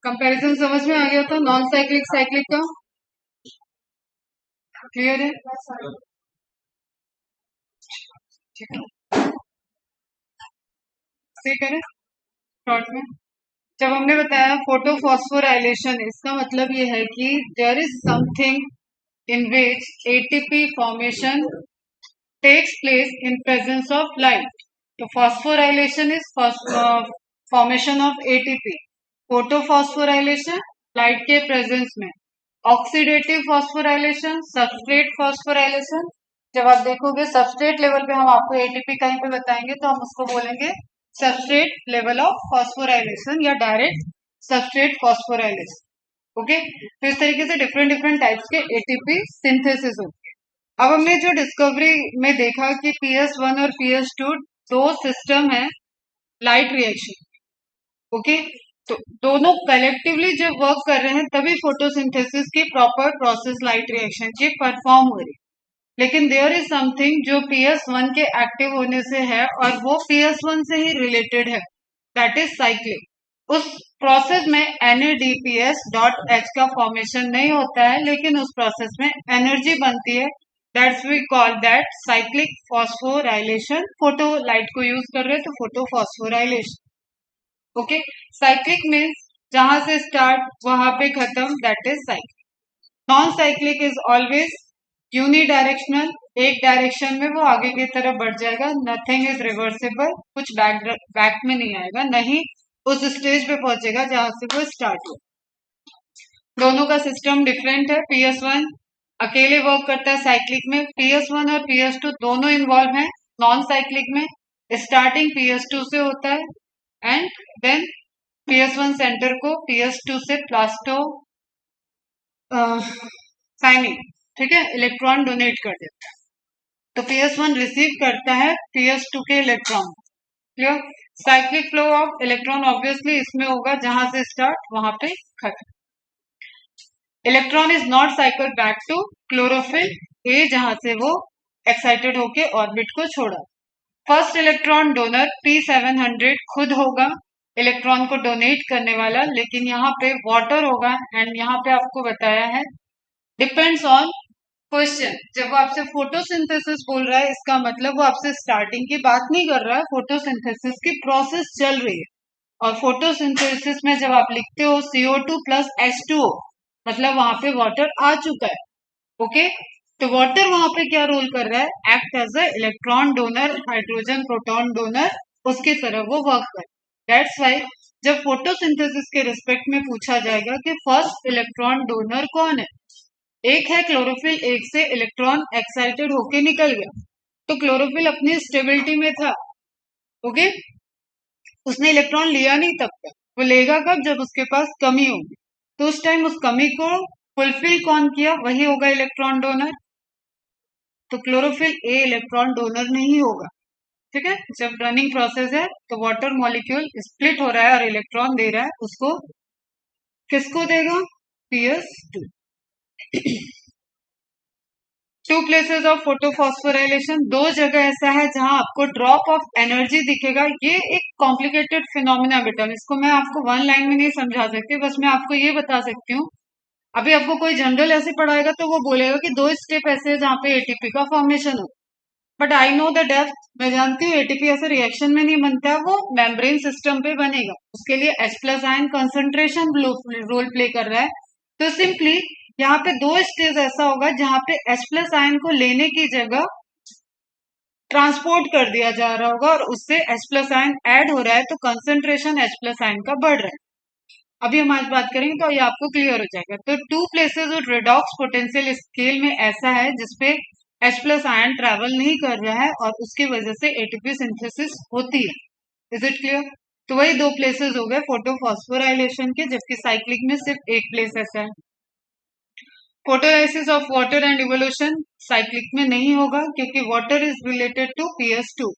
Comparison समझ में आ गया था नॉन साइक्लिक साइक्लिक का? क्लियर है? ठीक है, सही करें शॉर्ट में। जब हमने बताया फोटोफॉस्फोराइलेशन, इसका मतलब ये है कि there is something in which ATP formation takes place in presence of light. तो phosphorylation is formation of ATP. Photophosphorylation light के presence में. Oxidative phosphorylation, substrate phosphorylation. जब आप देखोगे सबस्ट्रेट लेवल पे हम आपको एटीपी कहीं पे बताएंगे तो हम उसको बोलेंगे सबस्ट्रेट लेवल ऑफ फॉस्फोराइलेशन या डायरेक्ट सबस्ट्रेट फॉस्फोराइलेशन। ओके, तो इस तरीके से डिफरेंट डिफरेंट टाइप्स के एटीपी सिंथेसिस होते हैं। अब हमने जो डिस्कवरी में देखा कि PS1 और PS2 दो सिस्टम है लाइट रिएक्शन। ओके, तो दोनों कलेक्टिवली जब वर्क कर रहे हैं तभी फोटोसिंथेसिस की प्रॉपर प्रोसेस लाइट रिएक्शन की परफॉर्म हो रही है। लेकिन देयर इज समथिंग जो PS1 के एक्टिव होने से है और वो PS1 से ही रिलेटेड है, दैट इज साइक्लिक। उस प्रोसेस में NADPH.H का फॉर्मेशन नहीं होता है, लेकिन उस प्रोसेस में एनर्जी बनती है, that's we call that cyclic phosphorylation. Photo light को यूज कर रहे हैं तो photo phosphorylation. Okay, cyclic means जहां से स्टार्ट वहां पे खत्म, that is cyclic. Non cyclic is always unidirectional, एक डायरेक्शन में वो आगे की तरफ बढ़ जाएगा, नथिंग इज रिवर्सिबल, कुछ बैक में नहीं आएगा, नहीं उस स्टेज पे पहुंचेगा जहां से वो स्टार्ट हो। दोनों का सिस्टम डिफरेंट है। PS1 अकेले वर्क करता है साइक्लिक में, PS1 और PS2 दोनों इन्वॉल्व हैं नॉन साइक्लिक में। स्टार्टिंग PS2 से होता है एंड देन PS1 सेंटर को PS2 से प्लास्टो साइनिंग, ठीक है, इलेक्ट्रॉन डोनेट कर देता है। तो PS1 रिसीव करता है PS2 के electron. Clear? Cyclic flow of electron obviously इसमें होगा, जहां से स्टार्ट वहां पे खत्म। Electron is not cycle back to chlorophyll A, जहां से वो एक्साइटेड होके ऑर्बिट को छोड़ा। फर्स्ट इलेक्ट्रॉन डोनर P700 खुद होगा इलेक्ट्रॉन को डोनेट करने वाला, लेकिन यहाँ पे वाटर होगा एंड यहाँ पे आपको बताया है डिपेंड्स ऑन क्वेश्चन। जब वो आपसे फोटोसिंथेसिस बोल रहा है, इसका मतलब वो आपसे स्टार्टिंग की बात नहीं कर रहा है, फोटोसिंथेसिस की प्रोसेस चल रही है। और फोटोसिंथेसिस में जब आप लिखते हो CO2 प्लस H2O, मतलब वहां पे वाटर आ चुका है। ओके, तो वाटर वहां पे क्या रोल कर रहा है? Act as a electron donor, hydrogen proton donor, उसकी तरह वो वर्क कर। दैट्स वाई जब फोटोसिंथेसिस के रिस्पेक्ट में पूछा जाएगा कि फर्स्ट इलेक्ट्रॉन डोनर कौन है, एक है क्लोरोफिल, एक से इलेक्ट्रॉन एक्साइटेड होके निकल गया, तो क्लोरोफिल अपनी स्टेबिलिटी में था। ओके, उसने इलेक्ट्रॉन लिया नहीं तब तक, वो लेगा कब? जब उसके पास कमी होगी, तो उस टाइम उस कमी को फुलफिल कौन किया? वही होगा इलेक्ट्रॉन डोनर। तो क्लोरोफिल ए इलेक्ट्रॉन डोनर नहीं होगा। ठीक है, जब रनिंग प्रोसेस है तो वाटर मॉलिक्यूल स्प्लिट हो रहा है और इलेक्ट्रॉन दे रहा है, उसको किसको देगा? PS2। To places of photophosphorylation, दो जगह ऐसा है जहां आपको ड्रॉप ऑफ एनर्जी दिखेगा। ये एक कॉम्प्लिकेटेड फिनोमिना बेटा, इसको मैं आपको वन लाइन में नहीं समझा सकती, बस मैं आपको ये बता सकती हूँ। अभी आपको कोई जनरल ऐसे पढ़ाएगा तो वो बोलेगा कि दो स्टेप ऐसे है जहाँ पे एटीपी का फॉर्मेशन हो, but I know the depth, मैं जानती हूँ एटीपी ऐसे रिएक्शन में नहीं बनता है, वो मेम्ब्रेन सिस्टम पे बनेगा, उसके लिए H+ ion concentration role play कर रहा है। तो सिंपली यहाँ पे दो स्टेज ऐसा होगा जहां पे H+ आयन को लेने की जगह ट्रांसपोर्ट कर दिया जा रहा होगा और उससे H+ आयन ऐड हो रहा है, तो कंसंट्रेशन H+ आयन का बढ़ रहा है। अभी हम आज बात करेंगे तो ये आपको क्लियर हो जाएगा। तो टू प्लेसेस और रेडॉक्स पोटेंशियल स्केल में ऐसा है जिसपे H+ आयन ट्रेवल नहीं कर रहा है और उसकी वजह से एटीपी सिंथेसिस होती है। Is it clear? तो वही दो प्लेसेस हो गए फोटोफॉस्फोराइलेशन के, जबकि साइक्लिक में सिर्फ एक प्लेस ऐसा है। Photolysis of water and evolution cyclic में नहीं होगा क्योंकि water is related to PS2।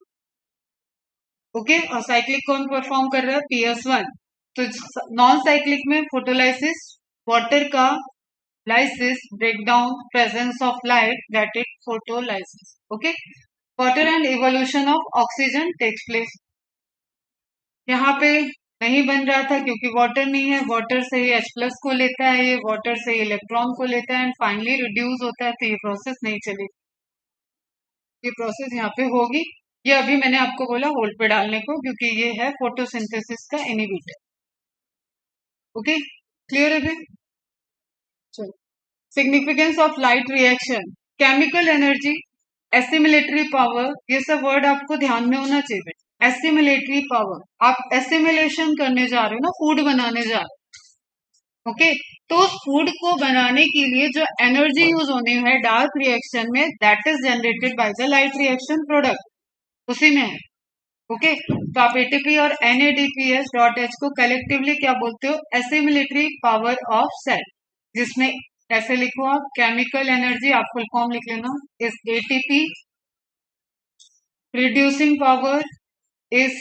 Okay, और साइक्लिक कौन परफॉर्म कर रहा है? PS1। तो नॉन साइक्लिक में फोटोलाइसिस, वाटर का lysis, breakdown, presence of light, that is photolysis. Okay, water and evolution of oxygen takes place. यहाँ पे नहीं बन रहा था क्योंकि वाटर नहीं है, वाटर से ही H प्लस को लेता है, ये वाटर से ही इलेक्ट्रॉन को लेता है एंड फाइनली रिड्यूस होता है, तो ये प्रोसेस नहीं चलेगी, ये प्रोसेस यहाँ पे होगी। ये अभी मैंने आपको बोला होल्ड पे डालने को क्योंकि ये है फोटोसिंथेसिस का इनहिबिटर। ओके, क्लियर है फिर? चलो, significance of light reaction, chemical energy, assimilatory power, ये सब वर्ड आपको ध्यान में होना चाहिए। एसिमिलेटरी पावर, आप एसिमिलेशन करने जा रहे हो ना, फूड बनाने जा रहे हो, ओके, तो उस फूड को बनाने के लिए जो एनर्जी यूज होनी है डार्क रिएक्शन में, that is generated by the light reaction product, उसी में है। ओके, तो आप एटीपी और NADPH डॉट H को कलेक्टिवली क्या बोलते हो? एसिमिलेटरी पावर ऑफ सेल, जिसमें ऐसे लिखो आप, केमिकल एनर्जी, आप फुल फॉर्म लिख लेना, इस ATP, reducing power is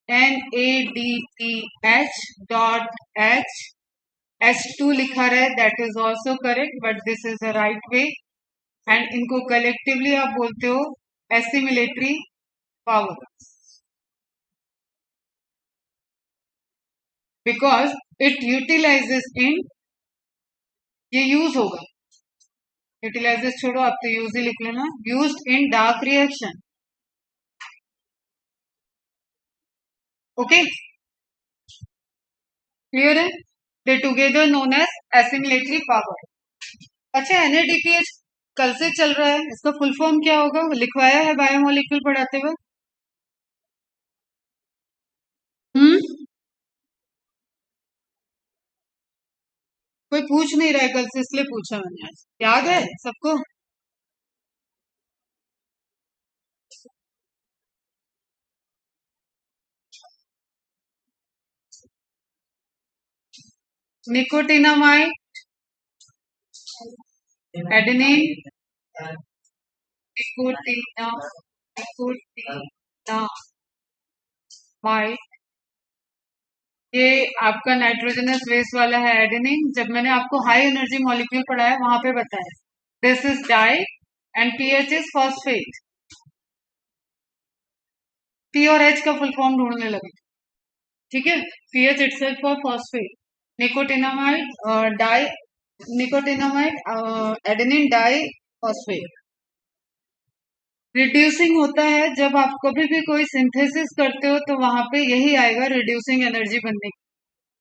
NADPH dot H, H2 लिखा रहा है, that is also correct but this is the right way, and इनको कलेक्टिवली आप बोलते हो assimilatory power, because it utilises in, ये यूज होगा, यूटिलाइजेस छोड़ो, आप तो यूज ही लिख लेना, used in dark reaction. Okay, clear है? They together known as assimilatory power. अच्छा, NADPH कल से चल रहा है, इसका फुल फॉर्म क्या होगा? लिखवाया है बायोमोलिक्यूल पढ़ाते हुए? हम्म, कोई पूछ नहीं रहा है कल से, इसलिए पूछा मैंने आज। याद है सबको? निकोटिनामाइड, एडेनिन, निकोटिना, निकोटिनामाइड, ये आपका नाइट्रोजनस बेस वाला है एडेनिन। जब मैंने आपको हाई एनर्जी मॉलिक्यूल पढ़ाया वहां पे बताया, this is di and PH is phosphate. P और एच का फुल फॉर्म ढूंढने लगे, ठीक है? PH itself for phosphate, nicotinamide di, nicotinamide adenine di phosphate. Reducing होता है जब आप कभी भी कोई सिंथेसिस करते हो तो वहां पे यही आएगा रिड्यूसिंग एनर्जी बनने की,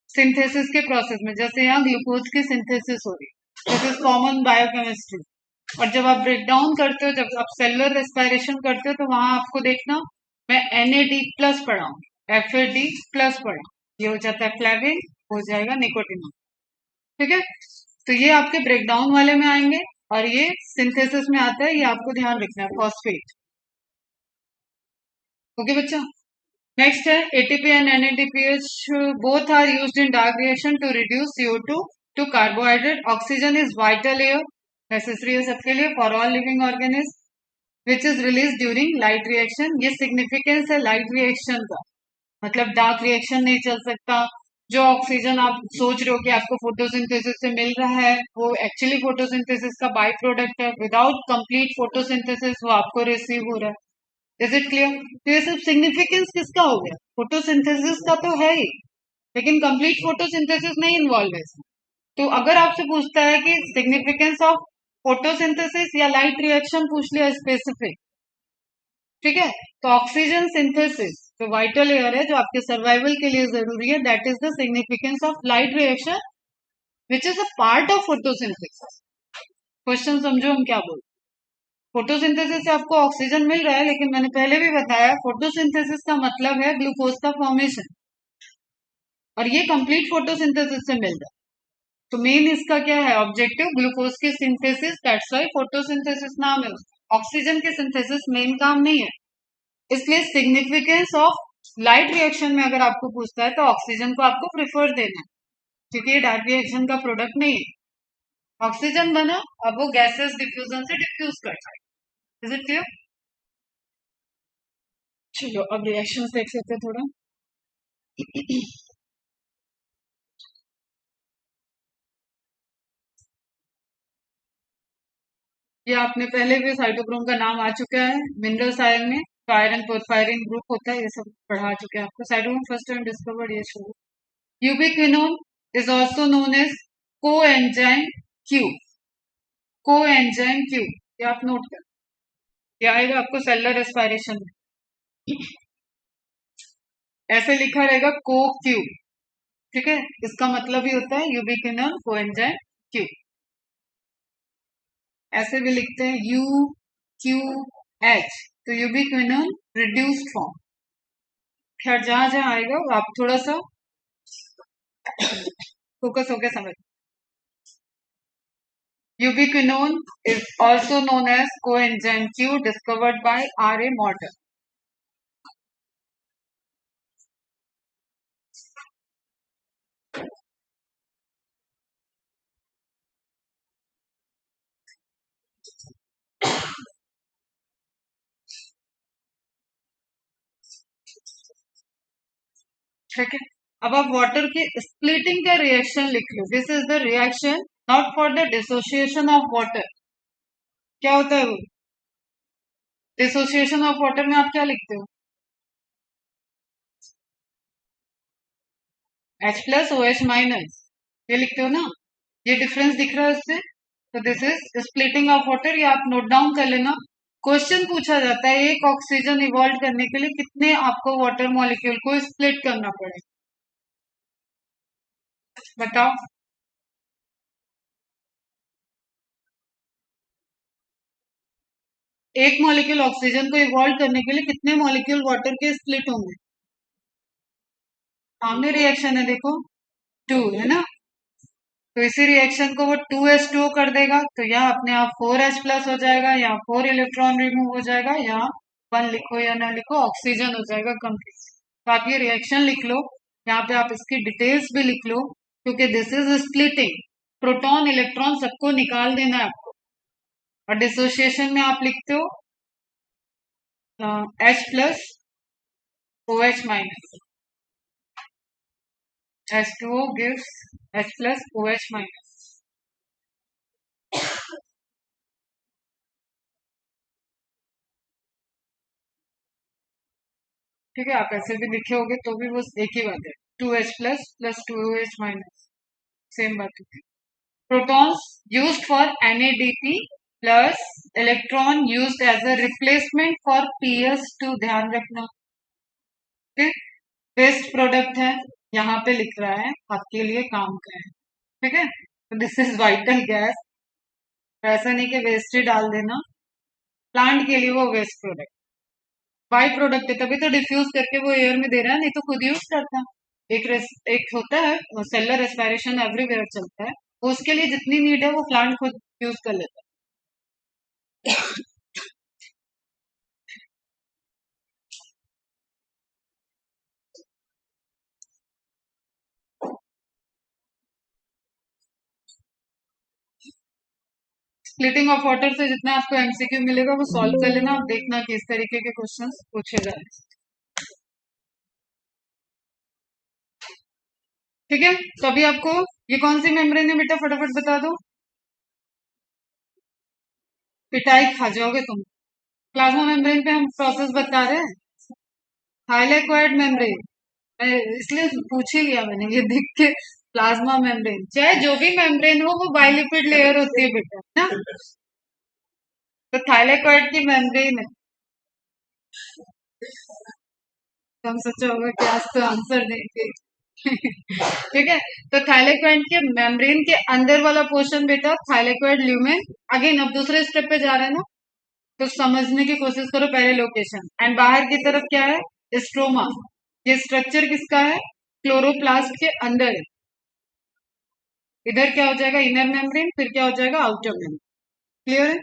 सिंथेसिस के प्रोसेस में। जैसे यहाँ ग्लूकोज की सिंथेसिस हो रही है, दिस इज कॉमन बायोकेमिस्ट्री। और जब आप ब्रेक डाउन करते हो, जब आप सेलुलर रेस्पिरेशन करते हो, तो वहां आपको देखना, मैं NAD प्लस पढ़ाऊंगी, FAD प्लस पढ़ा, ये हो जाता है फ्लेविन, हो जाएगा निकोटिन, ठीक है? तो ये आपके ब्रेकडाउन वाले में आएंगे और ये सिंथेसिस में आता है, ये आपको ध्यान रखना है, फॉस्फेट। ओके बच्चा, नेक्स्ट है ATP and NADPH both are used in dark reaction to reduce CO2 to carbohydrate. Oxygen is vital air, necessary है सबके लिए, for all living organism, which is release during light reaction. ये significance है light reaction का, मतलब dark reaction नहीं चल सकता। जो ऑक्सीजन आप सोच रहे हो कि आपको फोटोसिंथेसिस से मिल रहा है, वो एक्चुअली फोटोसिंथेसिस का बाई प्रोडक्ट है, विदाउट कंप्लीट फोटोसिंथेसिस वो आपको रिसीव हो रहा है। Is it clear? तो ये सब सिग्निफिकेंस किसका हो गया? फोटोसिंथेसिस का तो है ही, लेकिन कंप्लीट फोटोसिंथेसिस नहीं इन्वॉल्व है इसमें। तो अगर आपसे पूछता है कि सिग्निफिकेंस ऑफ फोटोसिंथेसिस या लाइट रिएक्शन पूछ लिया स्पेसिफिक, ठीक है, तो ऑक्सीजन सिंथेसिस जो वाइटल एयर है, जो आपके सर्वाइवल के लिए जरूरी है, that is the significance of light reaction which is a part of photosynthesis. Question समझो हम क्या बोल, फोटोसिंथेसिस से आपको ऑक्सीजन मिल रहा है, लेकिन मैंने पहले भी बताया फोटोसिंथेसिस का मतलब है ग्लूकोज का फॉर्मेशन, और ये कंप्लीट फोटोसिंथेसिस से मिल रहा है। तो मेन इसका क्या है ऑब्जेक्टिव? ग्लूकोज की सिंथेसिस, दैट्स व्हाई फोटोसिंथेसिस नाम है। ऑक्सीजन की सिंथेसिस मेन काम नहीं है, इसलिए सिग्निफिकेंस ऑफ लाइट रिएक्शन में अगर आपको पूछता है तो ऑक्सीजन को आपको प्रिफर देना है, क्योंकि ये डार्क रिएक्शन का प्रोडक्ट नहीं है। ऑक्सीजन बना, अब वो गैसेस डिफ्यूजन से डिफ्यूज करता है। Is it clear? चलो अब रिएक्शन देख लेते हैं थोड़ा। ये आपने पहले भी साइटोक्रोम का नाम आ चुका है मिनरल्स आयन में, तो आयरन पोरफायरिन ग्रुप होता है, ये सब पढ़ा चुके हैं आपको। साइटोक्रोम फर्स्ट टाइम डिस्कवर्ड ये शुरू ubiquinone is also known as coenzyme Q, coenzyme Q, ये आप नोट कर, ये आएगा आपको सेलुलर रेस्पिरेशन में, ऐसे लिखा रहेगा को क्यू, ठीक है, इसका मतलब ही होता है यूबिक्विनोन कोएंजाइम क्यू। ऐसे भी लिखते हैं यू क्यू एच, तो यूबिक्विनोन रिड्यूस्ड फॉर्म। खैर जहां जहां आएगा वो आप थोड़ा सा फोकस होकर समझ। Ubiquinone is also known as coenzyme Q, discovered by R.A. Morton. ठीक है, अब आप वाटर के स्प्लिटिंग का रिएक्शन लिख लो। This is the reaction not for the dissociation of water. क्या होता है वो डिसोसिएशन ऑफ वाटर में? आप क्या लिखते हो? H plus O H minus, ये लिखते हो ना? ये डिफरेंस दिख रहा है उससे? तो this is splitting of water, ये आप नोट डाउन कर लेना। क्वेश्चन पूछा जाता है एक ऑक्सीजन इवॉल्व करने के लिए कितने आपको वाटर मॉलिक्यूल को स्प्लिट करना पड़े, बताओ। एक मॉलिक्यूल ऑक्सीजन को इवॉल्व करने के लिए कितने मॉलिक्यूल वाटर के स्प्लिट होंगे? सामने रिएक्शन है देखो, 2 है ना, तो इसी रिएक्शन को वो 2H2O कर देगा, तो यहाँ अपने आप 4H प्लस हो जाएगा, यहाँ 4 इलेक्ट्रॉन रिमूव हो जाएगा, यहाँ 1 लिखो या ना लिखो ऑक्सीजन हो जाएगा कंप्लीट। तो आप ये रिएक्शन लिख लो, यहाँ पे आप इसकी डिटेल्स भी लिख लो, क्योंकि this is splitting, proton electron सबको निकाल देना है आपको। और डिसोसिएशन में आप लिखते हो H plus OH minus, H2O gives H plus OH minus। ठीक है, आप ऐसे भी लिखे होगे तो भी वो एक ही बात है, 2H plus plus 2OH minus, same बात होती है। Protons used for NADP plus electron used as a replacement for PS2, ध्यान रखना। ठीक, वेस्ट प्रोडक्ट है, यहाँ पे लिख रहा है आपके लिए काम का है, ठीक है। तो दिस इज वाइटल गैस, ऐसा नहीं कि वेस्ट ही डाल देना, प्लांट के लिए वो वेस्ट प्रोडक्ट, बाई प्रोडक्ट है, तभी तो डिफ्यूज करके वो एयर में दे रहा है, नहीं तो खुद यूज करता। एक होता है सेलर रेस्पिरेशन एवरीवेयर चलता है, वो उसके लिए जितनी नीड है वो प्लांट खुद यूज कर लेता है। स्प्लिटिंग ऑफ वाटर से जितना आपको एमसीक्यू मिलेगा वो सॉल्व कर लेना, आप देखना कि इस तरीके के क्वेश्चंस पूछे जा रहे हैं। ठीक है, तो अभी आपको ये कौन सी मेम्ब्रेन है बेटा, फटाफट बता दो। पिटाई खा जाओगे तुम। प्लाज्मा मेम्ब्रेन पे हम प्रोसेस बता रहे हैं, हाइलाइक्वाइड मेम्ब्रेन, इसलिए पूछ ही लिया मैंने ये देख के। प्लाज्मा मेम्ब्रेन चाहे जो भी मेम्ब्रेन हो वो बाइलिपिड लेयर होती है बेटा, ना? तो थाइलाइक्वाइड की मेम्ब्रेन है, तो हम सोचा होगा कि आज तो आंसर देंगे। ठीक है, तो थाइलाइक्वाइड के मेम्ब्रेन के अंदर वाला पोर्शन बेटा थाइलाइक्वाइड ल्यूमेन। अगेन अब दूसरे स्टेप पे जा रहे हैं ना, तो समझने की कोशिश करो पहले लोकेशन। एंड बाहर की तरफ क्या है? स्ट्रोमा। ये स्ट्रक्चर किसका है? क्लोरोप्लास्ट के अंदर है। इधर क्या हो जाएगा? इनर मेम्ब्रेन, फिर क्या हो जाएगा? Outer membrane. क्लियर है?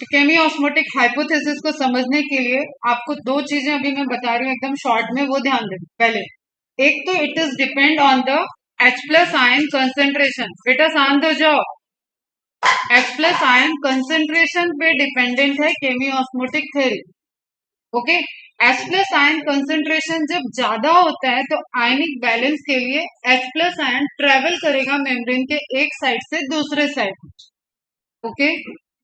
तो केमी ऑस्मोटिक हाइपोथेसिस को समझने के लिए आपको दो चीजें अभी मैं बता रही हूँ एकदम शॉर्ट में, वो ध्यान देना। पहले एक तो it is depend on the H plus ion concentration. बेटा शांत हो जाओ। H प्लस आयन कंसेंट्रेशन पे डिपेंडेंट है chemiosmotic theory. Okay, H plus ion concentration जब ज्यादा होता है तो आयनिक बैलेंस के लिए H प्लस आयन ट्रेवल करेगा मेम्ब्रेन के एक साइड से दूसरे साइड। ओके,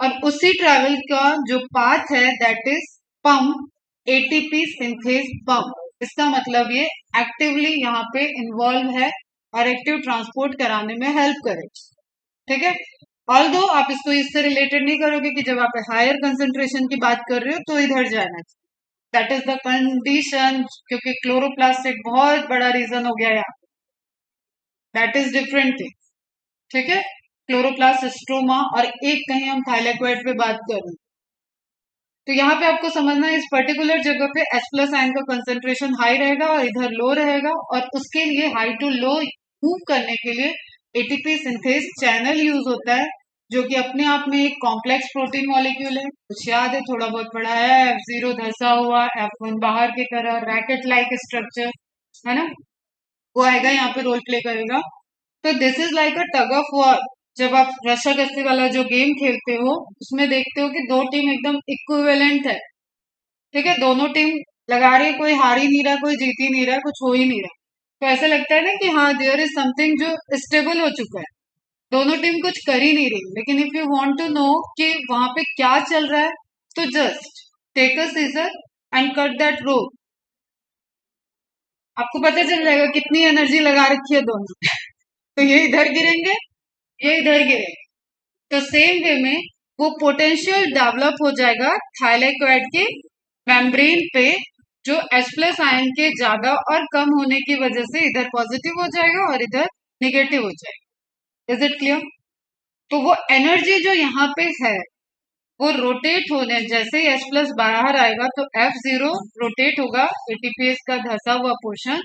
और उसी ट्रेवल का जो पाथ है that is pump, ATP synthase pump. इसका मतलब ये एक्टिवली यहाँ पे इन्वॉल्व है और एक्टिव ट्रांसपोर्ट कराने में हेल्प करे। ठीक है, ऑल दो आप इसको इससे रिलेटेड नहीं करोगे कि जब आप हायर कंसेंट्रेशन की बात कर रहे हो तो इधर जाना चाहिए, दैट इज द कंडीशन, क्योंकि क्लोरोप्लास्ट एक बहुत बड़ा रीजन हो गया यहाँ, दैट इज डिफरेंट थिंग। ठीक है, क्लोरोप्लास्ट, स्ट्रोमा, और एक कहीं हम थाइलेक्वाइड पे बात कर रहे हैं, तो यहाँ पे आपको समझना है इस पर्टिकुलर जगह पे H प्लस आयन का कंसेंट्रेशन हाई रहेगा और इधर लो रहेगा, और उसके लिए हाई टू लो मूव करने के लिए एटीपी सिंथेस चैनल यूज होता है, जो कि अपने आप में एक कॉम्प्लेक्स प्रोटीन मॉलिक्यूल है। कुछ याद है, थोड़ा बहुत पढ़ा है, F0 धसा हुआ, F1 बाहर की तरह, रैकेट लाइक स्ट्रक्चर, है ना, वो आएगा यहाँ पे, रोल प्ले करेगा। तो this is like a tug of war. जब आप रस्सा कस्सी वाला जो गेम खेलते हो उसमें देखते हो कि दो टीम एकदम इक्विवेलेंट है, ठीक है, दोनों टीम लगा रही है, कोई हार ही नहीं रहा, कोई जीत ही नहीं रहा, कुछ हो ही नहीं रहा, तो ऐसा लगता है ना कि हाँ देयर इज समथिंग जो स्टेबल हो चुका है, दोनों टीम कुछ कर ही नहीं रही। लेकिन if you want to know कि वहां पे क्या चल रहा है, तो just take a scissor and cut that rope, आपको पता चल जाएगा कितनी एनर्जी लगा रखी है दोनों। तो ये इधर गिरेंगे, ये इधर गिरेंगे, तो सेम वे में वो पोटेंशियल डेवलप हो जाएगा थाइलेक्वाइड के मेम्ब्रेन पे, जो H प्लस आयन के ज्यादा और कम होने की वजह से इधर पॉजिटिव हो जाएगा और इधर निगेटिव हो जाएगा। Is it clear? तो वो एनर्जी जो यहाँ पे है वो रोटेट होने, जैसे ही H प्लस बाहर आएगा तो F0 रोटेट होगा, एटीपीएस का धसा हुआ पोर्शन,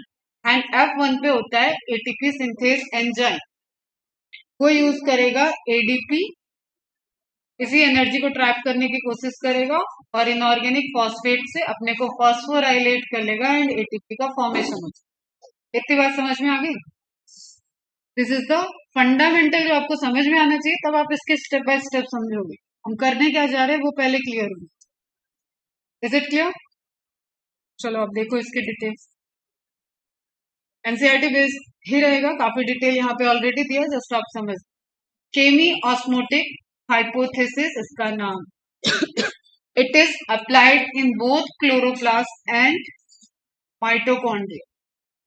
एंड F1 पे होता है एटीपी सिंथेस एंजाइम, वो यूज करेगा एडीपी, इसी एनर्जी को ट्रैप करने की कोशिश करेगा और इनऑर्गेनिक फॉस्फेट से अपने को फॉस्फोराइलेट कर लेगा एंड एटीपी का फॉर्मेशन हो जाएगा। इतनी बात समझ में आ गई? दिस इज द फंडामेंटल जो आपको समझ में आना चाहिए, तब आप इसके स्टेप बाय स्टेप समझोगे हम करने क्या जा रहे हैं, वो पहले क्लियर हो। Is it clear? चलो अब देखो इसके डिटेल्स, एनसीईआरटी बेस्ड ही रहेगा, काफी डिटेल यहाँ पे ऑलरेडी दिया है, जस्ट आप समझ। केमी ऑस्मोटिक हाइपोथेसिस इसका नाम। It is applied in both chloroplast and mitochondria,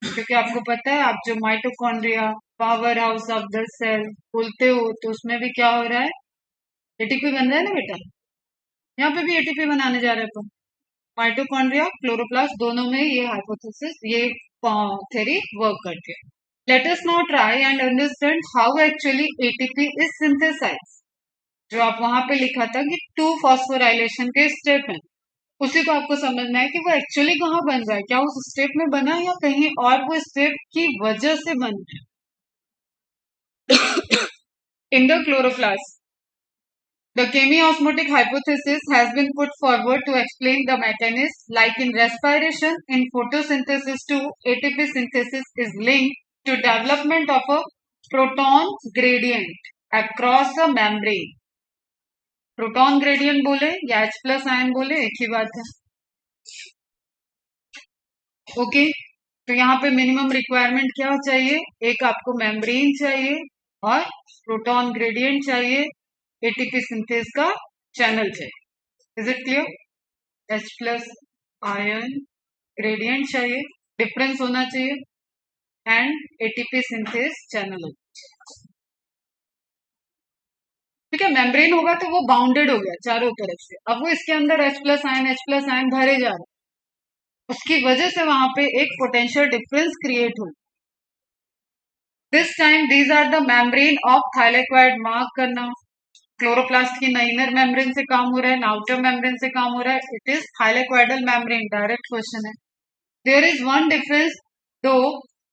क्योंकि आपको पता है, आप जो mitochondria power house of the cell बोलते हो, तो उसमें भी क्या हो रहा है, एटीपी बन रहा है ना बेटा, यहाँ पे भी एटीपी बनाने जा रहे हैं अपन। माइटोकॉन्ड्रिया, क्लोरोप्लास्ट, दोनों में ये हाइपोथेसिस, ये थ्योरी वर्क करती है। Let us now try and understand how actually ATP is synthesized. जो आप वहां पे लिखा था कि 2 फॉस्फोराइलेशन के स्टेप है, उसी को आपको समझना है कि वो एक्चुअली कहाँ बन रहा है, क्या उस स्टेप में बना है या कहीं और वो स्टेप की वजह से बन रहा है। In the chloroplast, the chemiosmotic hypothesis has been put forward to explain the mechanism, like in respiration, in photosynthesis too, ATP synthesis is linked to development of a proton gradient across a membrane. Proton gradient बोले या H plus ion बोले, एक ही बात है। Okay, तो यहाँ पे minimum requirement क्या चाहिए, एक आपको मेम्ब्रेन चाहिए और प्रोटॉन ग्रेडियंट चाहिए, एटीपी सिंथेस का चैनल चाहिए। Is it clear? H plus ion gradient चाहिए, डिफरेंस होना चाहिए एंड एटीपी सिंथेस चैनल होना चाहिए। ठीक है, मेम्ब्रेन होगा तो वो बाउंडेड हो गया चारों तरफ से, अब वो इसके अंदर H प्लस आयन भरे जा रहे, उसकी वजह से वहां पे एक पोटेंशियल डिफरेंस क्रिएट हो। This time these are the membrane of thylakoid, mark करना, क्लोरोप्लास्ट की ना इनर मेम्ब्रेन से काम हो रहा है ना आउटर मेम्ब्रेन से काम हो रहा है, it is thylakoidal membrane, direct question है। There is one difference though,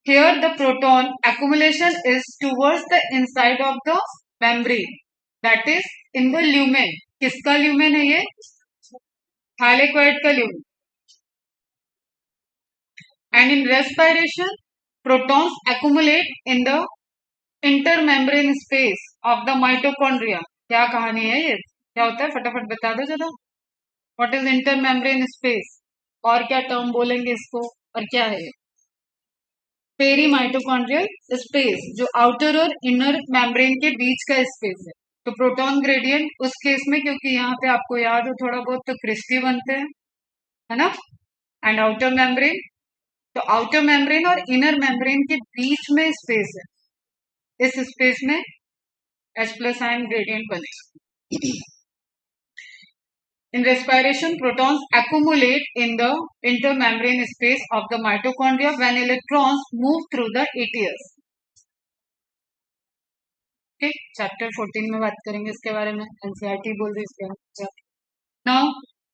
here the proton accumulation is towards the inside of the membrane, that is in the lumen। किसका ल्यूमेन है ये? थाइलेक्वाइड का lumen. And in respiration, protons accumulate in the intermembrane space of the mitochondria। क्या कहानी है ये, क्या होता है, फटाफट बता दो जरा। व्हाट इज इंटरमेम्ब्रेन स्पेस, और क्या टर्म बोलेंगे इसको, और क्या है? पेरी माइटोकॉन्ड्रियल स्पेस, जो आउटर और इनर मेम्ब्रेन के बीच का स्पेस है। तो प्रोटॉन ग्रेडियंट उस केस में, क्योंकि यहाँ पे आपको याद हो थोड़ा बहुत, तो क्रिस्टी बनते हैं, है ना, एंड आउटर मेम्ब्रेन तो आउटर मेम्ब्रेन और इनर मेम्ब्रेन के बीच में स्पेस है, इस स्पेस में H+ आयन ग्रेडियंट बनेगा। In respiration, protons accumulate in the intermembrane space of the mitochondria when electrons move through the ATS. ठीक, चैप्टर 14 में बात करेंगे इसके बारे में, एनसीईआरटी बोल रही इसके बारे में। Now,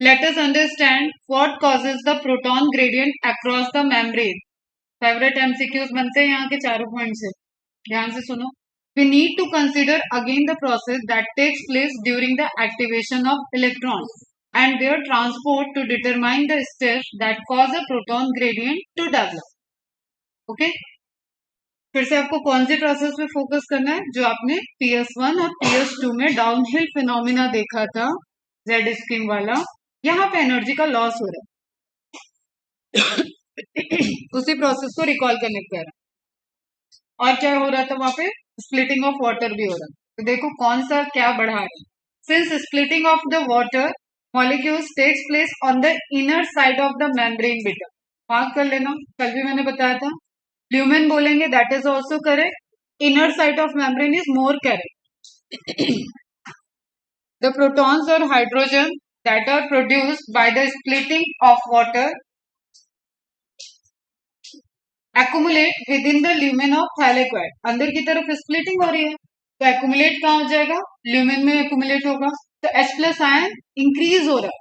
let us understand what causes the proton gradient across the membrane. Favourite MCQs बनते हैं यहाँ के चारों पॉइंट से, ध्यान से सुनो। We need to consider again the process that takes place during the activation of electrons and their transport to determine the steps that cause a proton gradient to develop. Okay? फिर से आपको कौन सी process पे focus करना है, जो आपने PS1 और PS2 में डाउनहिल फिनोमिना देखा था, जेड स्किंग वाला, यहाँ पे एनर्जी का लॉस हो रहा है उसी प्रोसेस को रिकॉल करने के कारण। और क्या हो रहा था वहां पे, स्प्लिटिंग ऑफ वाटर भी हो रहा है। तो देखो कौन सा क्या बढ़ा रहा है। Since splitting of the water molecules takes place on the inner side of the membrane beta, mark कर लेना, कल भी मैंने बताया था। ल्यूमेन बोलेंगे, that is also correct. Inner side of membrane is more correct. The protons or hydrogen that are produced by the splitting of water accumulate within the lumen of thylakoid. अंदर की तरफ स्प्लिटिंग हो रही है, तो accumulate कहाँ हो जाएगा, ल्यूमेन में एक्यूमुलेट होगा। तो H+ आयन इंक्रीज हो रहा है।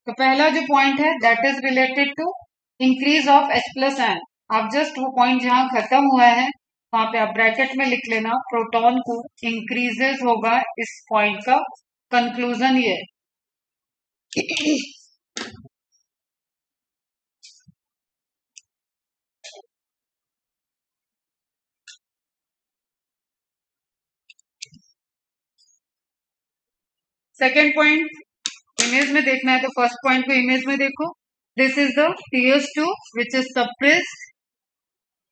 तो पहला जो पॉइंट है that is related to increase of H+ ion. आप जस्ट वो पॉइंट जहां खत्म हुआ है वहां पे आप ब्रैकेट में लिख लेना, प्रोटॉन को इंक्रीजेस होगा, इस पॉइंट का कंक्लूजन ये है। सेकेंड पॉइंट इमेज में देखना है, तो फर्स्ट पॉइंट को इमेज में देखो। This is the PS2 which is suppressed,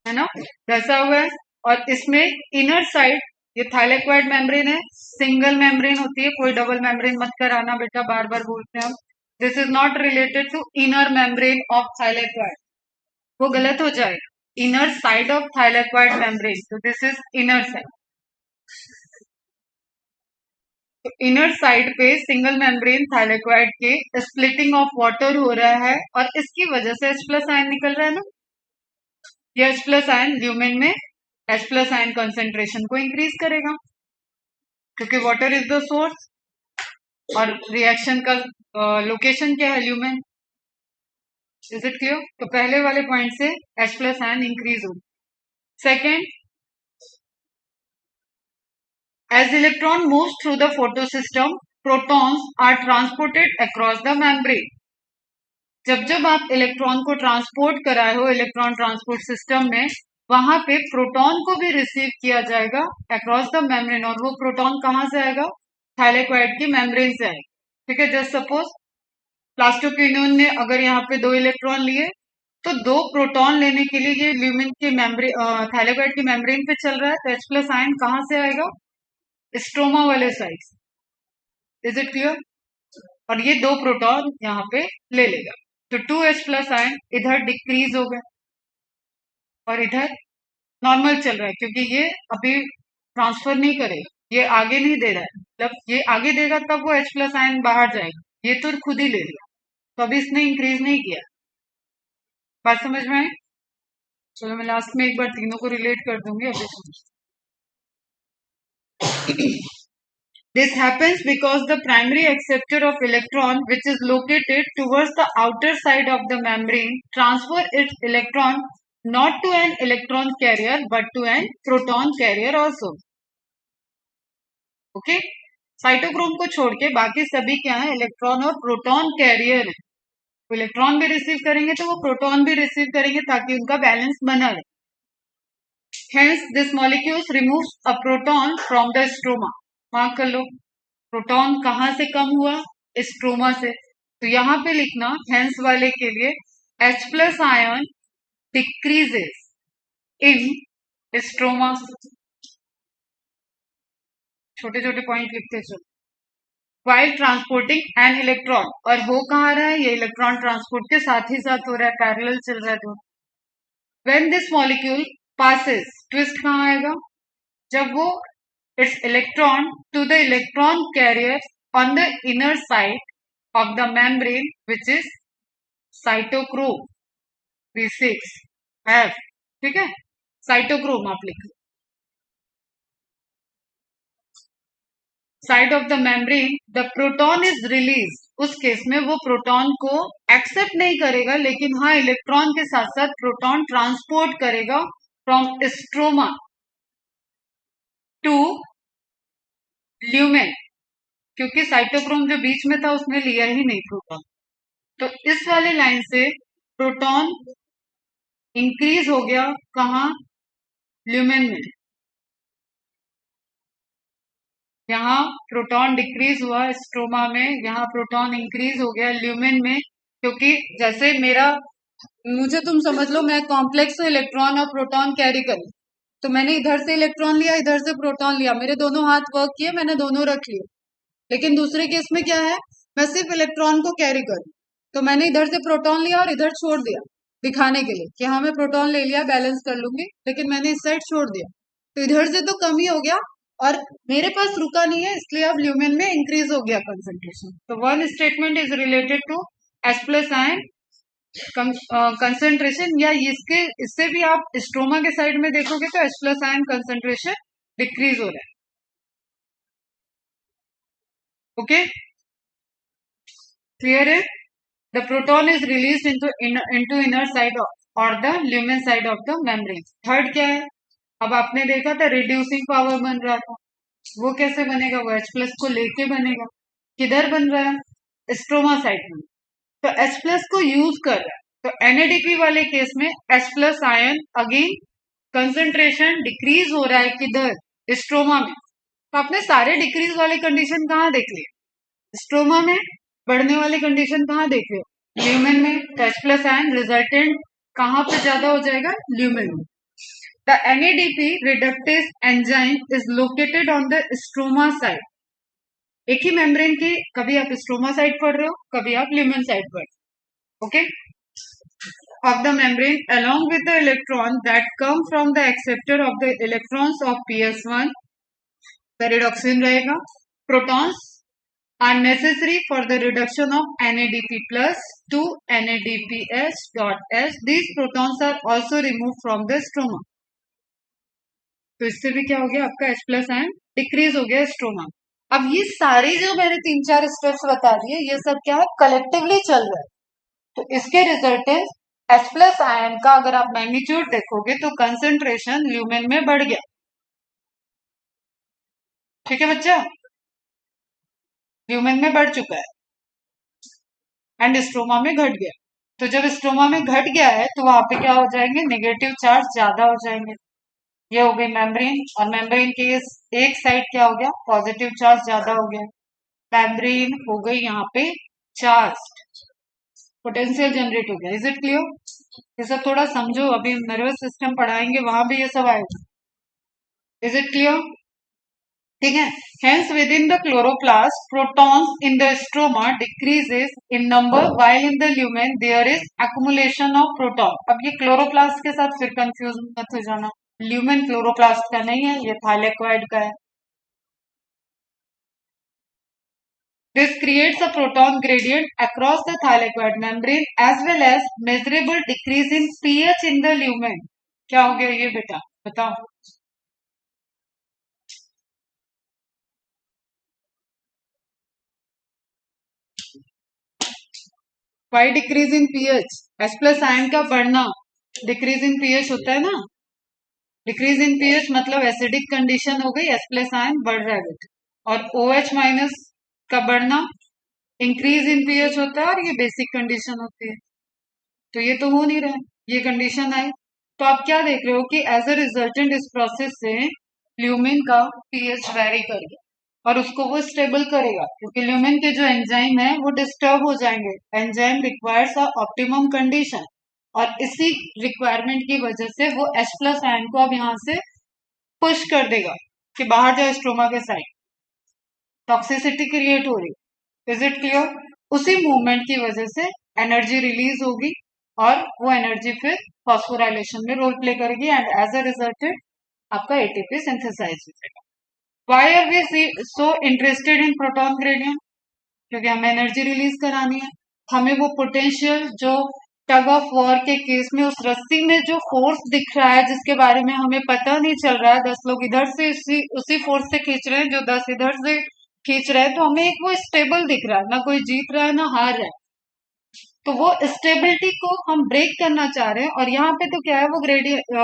है ना, दसा हुआ है। और इसमें इनर साइड ये थाइलेक्वाइड मेम्ब्रेन है, सिंगल मेम्ब्रेन होती है, कोई डबल मेम्ब्रेन मत कराना बेटा, बार बार बोलते हैं हम। This is not related to inner membrane of thylakoid, वो गलत हो जाएगा। Inner side of thylakoid membrane, तो दिस इज इनर साइड। तो इनर साइड पे सिंगल मेम्ब्रेन थाइलेक्वाइड के स्प्लिटिंग ऑफ वाटर हो रहा है और इसकी वजह से H+ आयन निकल रहा है ना। ये H+ आयन ल्यूमेन में H+ आयन कंसेंट्रेशन को इंक्रीज करेगा, क्योंकि वाटर इज द सोर्स और रिएक्शन का लोकेशन क्या है, ल्यूमेन। Is it clear? तो पहले वाले पॉइंट से H+ आयन इंक्रीज हो। Second, as electron moves through the photosystem, protons are transported across the membrane. जब जब आप इलेक्ट्रॉन को ट्रांसपोर्ट कराए हो इलेक्ट्रॉन ट्रांसपोर्ट सिस्टम में, वहां पे प्रोटॉन को भी रिसीव किया जाएगा अक्रॉस द मेम्ब्रेन। और वो प्रोटॉन कहां से आएगा, थाइलेक्वाइड की मेम्ब्रेन से आएगा। ठीक है, जस्ट सपोज प्लास्टोक्विनोन ने अगर यहाँ पे 2 इलेक्ट्रॉन लिए, तो 2 प्रोटॉन लेने के लिए ये ल्यूमेन की मेम्ब्रेन थाइलेक्वाइड की मेम्ब्रेन पे चल रहा है, तो H+ आयन कहां से आएगा, स्ट्रोमा वाले साइड। Is it clear? और ये 2 प्रोटॉन यहाँ पे ले लेगा, तो 2H+ आयन इधर डिक्रीज हो गए और इधर नॉर्मल चल रहा है, क्योंकि ये अभी ट्रांसफर नहीं करेगा, ये आगे नहीं दे रहा है। मतलब ये आगे देगा तब वो H+ आयन बाहर जाएगा, ये तो खुद ही ले लिया, तो अभी इसने इंक्रीज नहीं किया। बात समझ में आई? चलो मैं लास्ट में एक बार तीनों को रिलेट कर दूंगी, अभी समझ। This happens because the primary acceptor of electron, which is located towards the outer side of the membrane, transfer its electron not to an electron carrier but to an proton carrier also. Okay? Cytochrome को छोड़ के बाकी सभी क्या है, electron और proton career है। तो इलेक्ट्रॉन भी रिसीव करेंगे तो वो प्रोटॉन भी रिसीव करेंगे, ताकि उनका बैलेंस बना रहे। Hence, this molecule removes a proton from the stroma. Mark कर लो, प्रोटॉन कहां से कम हुआ, स्ट्रोमा से। तो यहां पे लिखना हेंस वाले के लिए H+ आयन डिक्रीजेस इन स्ट्रोमा। छोटे छोटे पॉइंट लिखते चलो। वाइल ट्रांसपोर्टिंग एन इलेक्ट्रॉन, और हो कहाँ रहा है, ये इलेक्ट्रॉन ट्रांसपोर्ट के साथ ही साथ हो रहा है, पैरेलल चल रहा है। तो when this molecule passes, twist कहाँ आएगा, जब वो its electron to the electron carrier on the inner side of the membrane, which is cytochrome V6F. ठीक है, साइटोक्रोम आप लिख लो. Side of the membrane the proton is release. उस केस में वो प्रोटॉन को एक्सेप्ट नहीं करेगा, लेकिन हाँ इलेक्ट्रॉन के साथ साथ प्रोटॉन ट्रांसपोर्ट करेगा फ्रॉम स्ट्रोमा टू ल्यूमेन, क्योंकि साइटोक्रोम जो बीच में था उसने लिया ही नहीं प्रोटॉन. तो इस वाले लाइन से प्रोटॉन इंक्रीज हो गया कहाँ, ल्यूमेन में. यहाँ प्रोटॉन डिक्रीज हुआ स्ट्रोमा में, यहाँ प्रोटॉन इंक्रीज हो गया ल्यूमेन में. क्योंकि जैसे मेरा, मुझे तुम समझ लो मैं कॉम्प्लेक्स इलेक्ट्रॉन और प्रोटॉन कैरी करूं, तो मैंने इधर से इलेक्ट्रॉन लिया इधर से प्रोटॉन लिया, मेरे दोनों हाथ वर्क किए, मैंने दोनों रख लिए. लेकिन दूसरे केस में क्या है, मैं सिर्फ इलेक्ट्रॉन को कैरी करूं, तो मैंने इधर से प्रोटॉन लिया और इधर छोड़ दिया दिखाने के लिए कि हाँ मैं प्रोटॉन ले लिया बैलेंस कर लूंगी, लेकिन मैंने इस साइड छोड़ दिया, तो इधर से तो कम ही हो गया और मेरे पास रुका नहीं है, इसलिए अब ल्यूमेन में इंक्रीज हो गया कंसेंट्रेशन. तो one statement is related to H plus ion concentration, या इससे भी आप स्ट्रोमा के साइड में देखोगे तो H plus ion concentration decrease हो रहा है. ओके, क्लियर है. The proton is release into inner side और the lumen side of the membrane. Third क्या है, अब आपने देखा था रिड्यूसिंग पावर बन रहा था, वो कैसे बनेगा, वो H प्लस को लेके बनेगा. किधर बन रहा है, स्ट्रोमा साइड में, तो H प्लस को यूज कर रहा है. तो NADP वाले केस में H plus ion again concentration decrease हो रहा है किधर, स्ट्रोमा में. तो आपने सारे डिक्रीज वाले कंडीशन कहाँ देख लिए, स्ट्रोमा में. बढ़ने वाले कंडीशन कहाँ देख रहे हो, ल्यूमेन में. तो H प्लस आयन रिजल्टेंट कहाँ पे ज्यादा हो जाएगा, ल्यूमेन में. The NADP reductase enzyme is located on the stroma side. एक ही मेम्ब्रेन की, कभी आप स्ट्रोमा साइड पढ़ रहे हो, कभी आप ल्यूमेन साइड पढ़ रहे हो. Okay, of the membrane along with the electron that come from the acceptor of the electrons of PS1. Pyridoxine रहेगा. Protons are necessary for the reduction of NADP plus to NADPH dot S. These protons are also removed from the stroma. तो इससे भी क्या हो गया, आपका H plus ion decrease हो गया स्ट्रोमा. अब ये सारे जो मैंने 3-4 स्टेप्स बता दिए, ये सब क्या है, कलेक्टिवली चल रहा है. तो इसके रिजल्टेंट H प्लस आयन का अगर आप मैग्नीट्यूड देखोगे तो कंसेंट्रेशन ल्यूमेन में बढ़ गया. ठीक है बच्चा, ल्यूमेन में बढ़ चुका है एंड स्ट्रोमा में घट गया. तो जब स्ट्रोमा में घट गया है तो वहां पे क्या हो जाएंगे, नेगेटिव चार्ज ज्यादा हो जाएंगे. ये हो गई मेम्ब्रेन, और मेम्ब्रेन के एक साइड क्या हो गया, पॉजिटिव चार्ज ज्यादा हो गया. मेम्ब्रेन हो गई यहाँ पे चार्ज, पोटेंशियल जनरेट हो गया. इज इट क्लियर, ये सब थोड़ा समझो, अभी नर्वस सिस्टम पढ़ाएंगे वहां भी ये सब आएगा. इज इट क्लियर, ठीक है. Hence within the chloroplast protons in the stroma decreases in number while in the lumen there is accumulation of proton. अब ये क्लोरोप्लास्ट के साथ फिर कंफ्यूज मत हो जाना, ल्यूमेन क्लोरोप्लास्ट का नहीं है, ये थाइलेक्वाइड का है. This creates a proton gradient across the thylakoid membrane as well as measurable decrease in pH in the lumen. क्या हो गया ये बेटा, बताओ. Why decrease in PH, H plus ion का बढ़ना, डिक्रीज इन पीएच होता है ना. डिक्रीज इन पीएच मतलब एसिडिक कंडीशन हो गई, H प्लस आयन बढ़ रहा है बेटा. और OH माइनस का बढ़ना इंक्रीज इन पीएच होता है, और ये बेसिक कंडीशन होती है. तो ये तो हो नहीं रहा है, ये कंडीशन आई. तो आप क्या देख रहे हो कि एज अ रिजल्टेंट इस प्रोसेस से ल्यूमेन का पीएच वेरी करेगा और उसको वो स्टेबल करेगा, क्योंकि ल्यूमेन के जो एंजाइम है वो डिस्टर्ब हो जाएंगे. Enzyme requires a optimum condition, और इसी रिक्वायरमेंट की वजह से वो H प्लस आयन को अब यहाँ से पुश कर देगा कि बाहर जाए स्ट्रोमा के साइड. टॉक्सिसिटी क्रिएट हो रही. इज इट क्लियर, उसी मूवमेंट की वजह से एनर्जी रिलीज होगी और वो एनर्जी फिर फॉस्फोराइलेशन में रोल प्ले करेगी एंड एज अ रिजल्ट आपका एटीपी सिंथेसाइज हो जाएगा। Why are we so interested in proton gradient? क्योंकि हमें एनर्जी रिलीज करानी है, हमें वो पोटेंशियल जो टग ऑफ वॉर के केस में उस रस्सी में जो फोर्स दिख रहा है जिसके बारे में हमें पता नहीं चल रहा है, 10 लोग इधर से उसी फोर्स से खींच रहे हैं जो 10 इधर से खींच रहे हैं, तो हमें एक वो स्टेबल दिख रहा है, ना कोई जीत रहा है ना हार रहा है, तो वो स्टेबिलिटी को हम ब्रेक करना चाह रहे हैं। और यहाँ पे तो क्या है, वो ग्रेडियंट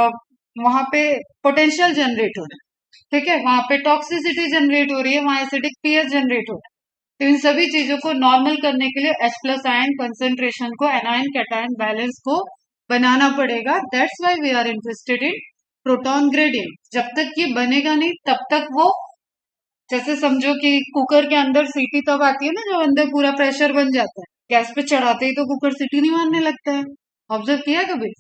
वहां पे पोटेंशियल जनरेट हो रहा है, ठीक है, वहां पे टॉक्सिसिटी जनरेट हो रही है, वहां एसिडिक पीएच जनरेट हो रहा है। तो इन सभी चीजों को नॉर्मल करने के लिए H प्लस आयन कंसेंट्रेशन को एनायन कैटायन बैलेंस को बनाना पड़ेगा। That's why we are interested in proton gradient. जब तक ये बनेगा नहीं तब तक वो, जैसे समझो कि कुकर के अंदर सीटी तब आती है ना जब अंदर पूरा प्रेशर बन जाता है, गैस पे चढ़ाते ही तो कुकर सीटी नहीं मारने लगता है, ऑब्जर्व किया कभी?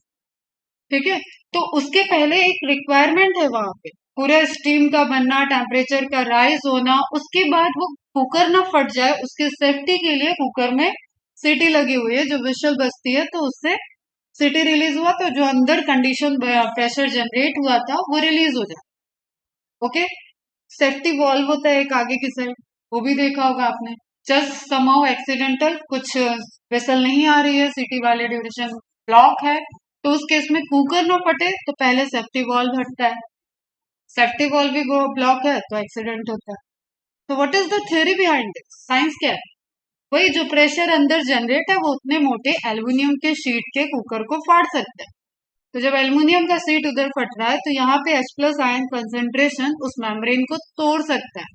ठीक है, तो उसके पहले एक रिक्वायरमेंट है वहां पे, पूरा स्टीम का बनना, टेम्परेचर का राइज होना, उसके बाद वो कुकर ना फट जाए उसके सेफ्टी के लिए कुकर में सीटी लगी हुई है, जो विशल बजती है तो उससे सीटी रिलीज हुआ तो जो अंदर कंडीशन प्रेशर जनरेट हुआ था वो रिलीज हो जाए। ओके, सेफ्टी वॉल्व होता है एक आगे की साइड, वो भी देखा होगा आपने। जस्ट समहाउ एक्सीडेंटल कुछ वेसल नहीं आ रही है, सिटी वाले ड्यूरेशन ब्लॉक है, तो उस केस में कुकर ना फटे तो पहले सेफ्टी वॉल्व हटता है, सेफ्टी वॉल्व भी ब्लॉक है तो एक्सीडेंट होता है। तो what is the theory behind this? Science क्या है? वही जो प्रेशर अंदर जनरेट है वो उतने मोटे एल्यूमिनियम के शीट के कुकर को फाड़ सकता है। तो जब एल्यूमिनियम का शीट उधर फट रहा है तो यहाँ पे H प्लस आयन कंसेंट्रेशन उस मेम्ब्रेन को तोड़ सकता है,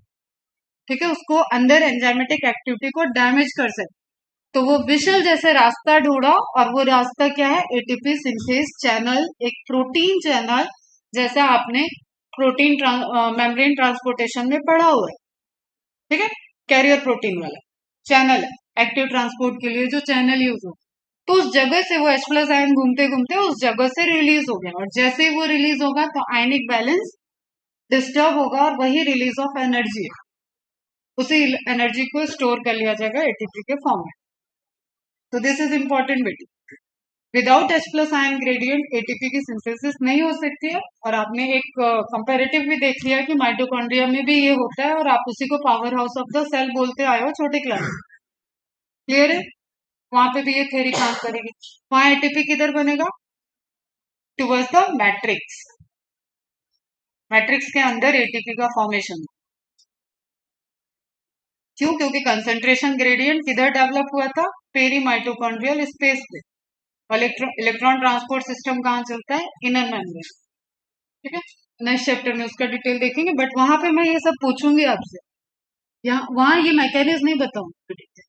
ठीक है, उसको अंदर एंजाइमेटिक एक्टिविटी को डैमेज कर सकता है। तो वो विशल जैसे रास्ता ढूंढा, और वो रास्ता क्या है? एटीपी सिंथेस चैनल, एक प्रोटीन चैनल, जैसा आपने प्रोटीन मेम्ब्रेन ट्रांसपोर्टेशन में पढ़ा हुआ है, ठीक है, कैरियर प्रोटीन वाला चैनल है एक्टिव ट्रांसपोर्ट के लिए जो चैनल यूज हो, तो उस जगह से वो H प्लस आयन घूमते घूमते उस जगह से रिलीज हो गया, और जैसे ही वो रिलीज होगा तो आयनिक बैलेंस डिस्टर्ब होगा और वही रिलीज ऑफ एनर्जी है, उसी एनर्जी को स्टोर कर लिया जाएगा एटीपी के फॉर्म में। तो दिस इज इंपॉर्टेंट बेटी, without H plus ion gradient ATP की सिंथेसिस नहीं हो सकती है। और आपने एक कंपैरेटिव भी देख लिया कि माइटोकॉन्ड्रिया में भी ये होता है, और आप उसी को power house of the cell बोलते आए हो छोटे क्लास में, क्लियर है? वहां पे भी ये थ्योरी काम करेगी। वहां एटीपी किधर बनेगा? टुवर्ड्स द मैट्रिक्स, मैट्रिक्स के अंदर एटीपी का फॉर्मेशन। क्यों? क्योंकि कंसंट्रेशन ग्रेडियंट किधर डेवलप हुआ था? पेरी माइटोकॉन्ड्रियल स्पेस पे। इलेक्ट्रॉन ट्रांसपोर्ट सिस्टम कहाँ चलता है? इनर मेम्ब्रेन, ठीक है, नेक्स्ट चैप्टर में उसका डिटेल देखेंगे, बट वहां पे मैं ये सब पूछूंगी आपसे, यहाँ वहां ये मैकेनिज्म नहीं बताऊंगी।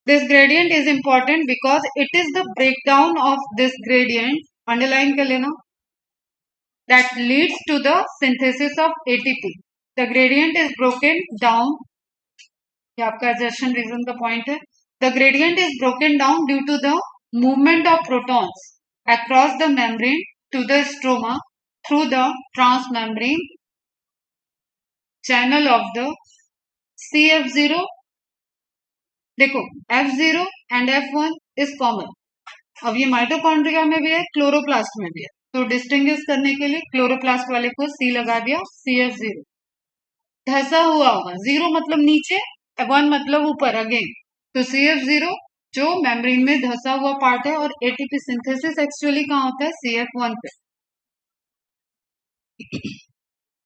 This gradient is important because it is the breakdown of this gradient, underline कर लेना, that leads to the synthesis of ATP. The gradient is broken down, ये आपका assertion reason का point है, the gradient is broken down due to the movement of protons across the membrane to the stroma through the transmembrane channel of the CF0. देखो F0 and F1 is common, अब ये mitochondria में भी है, chloroplast में भी है, तो डिस्टिंग्विश करने के लिए क्लोरोप्लास्ट वाले को C लगा दिया, CF0। धसा हुआ होगा, 0 मतलब नीचे, 1 मतलब ऊपर अगेन, तो CF0 जो मेम्ब्रेन में धसा हुआ पार्ट है, और एटीपी सिंथेसिस एक्चुअली कहाँ होता है? CF1 पे।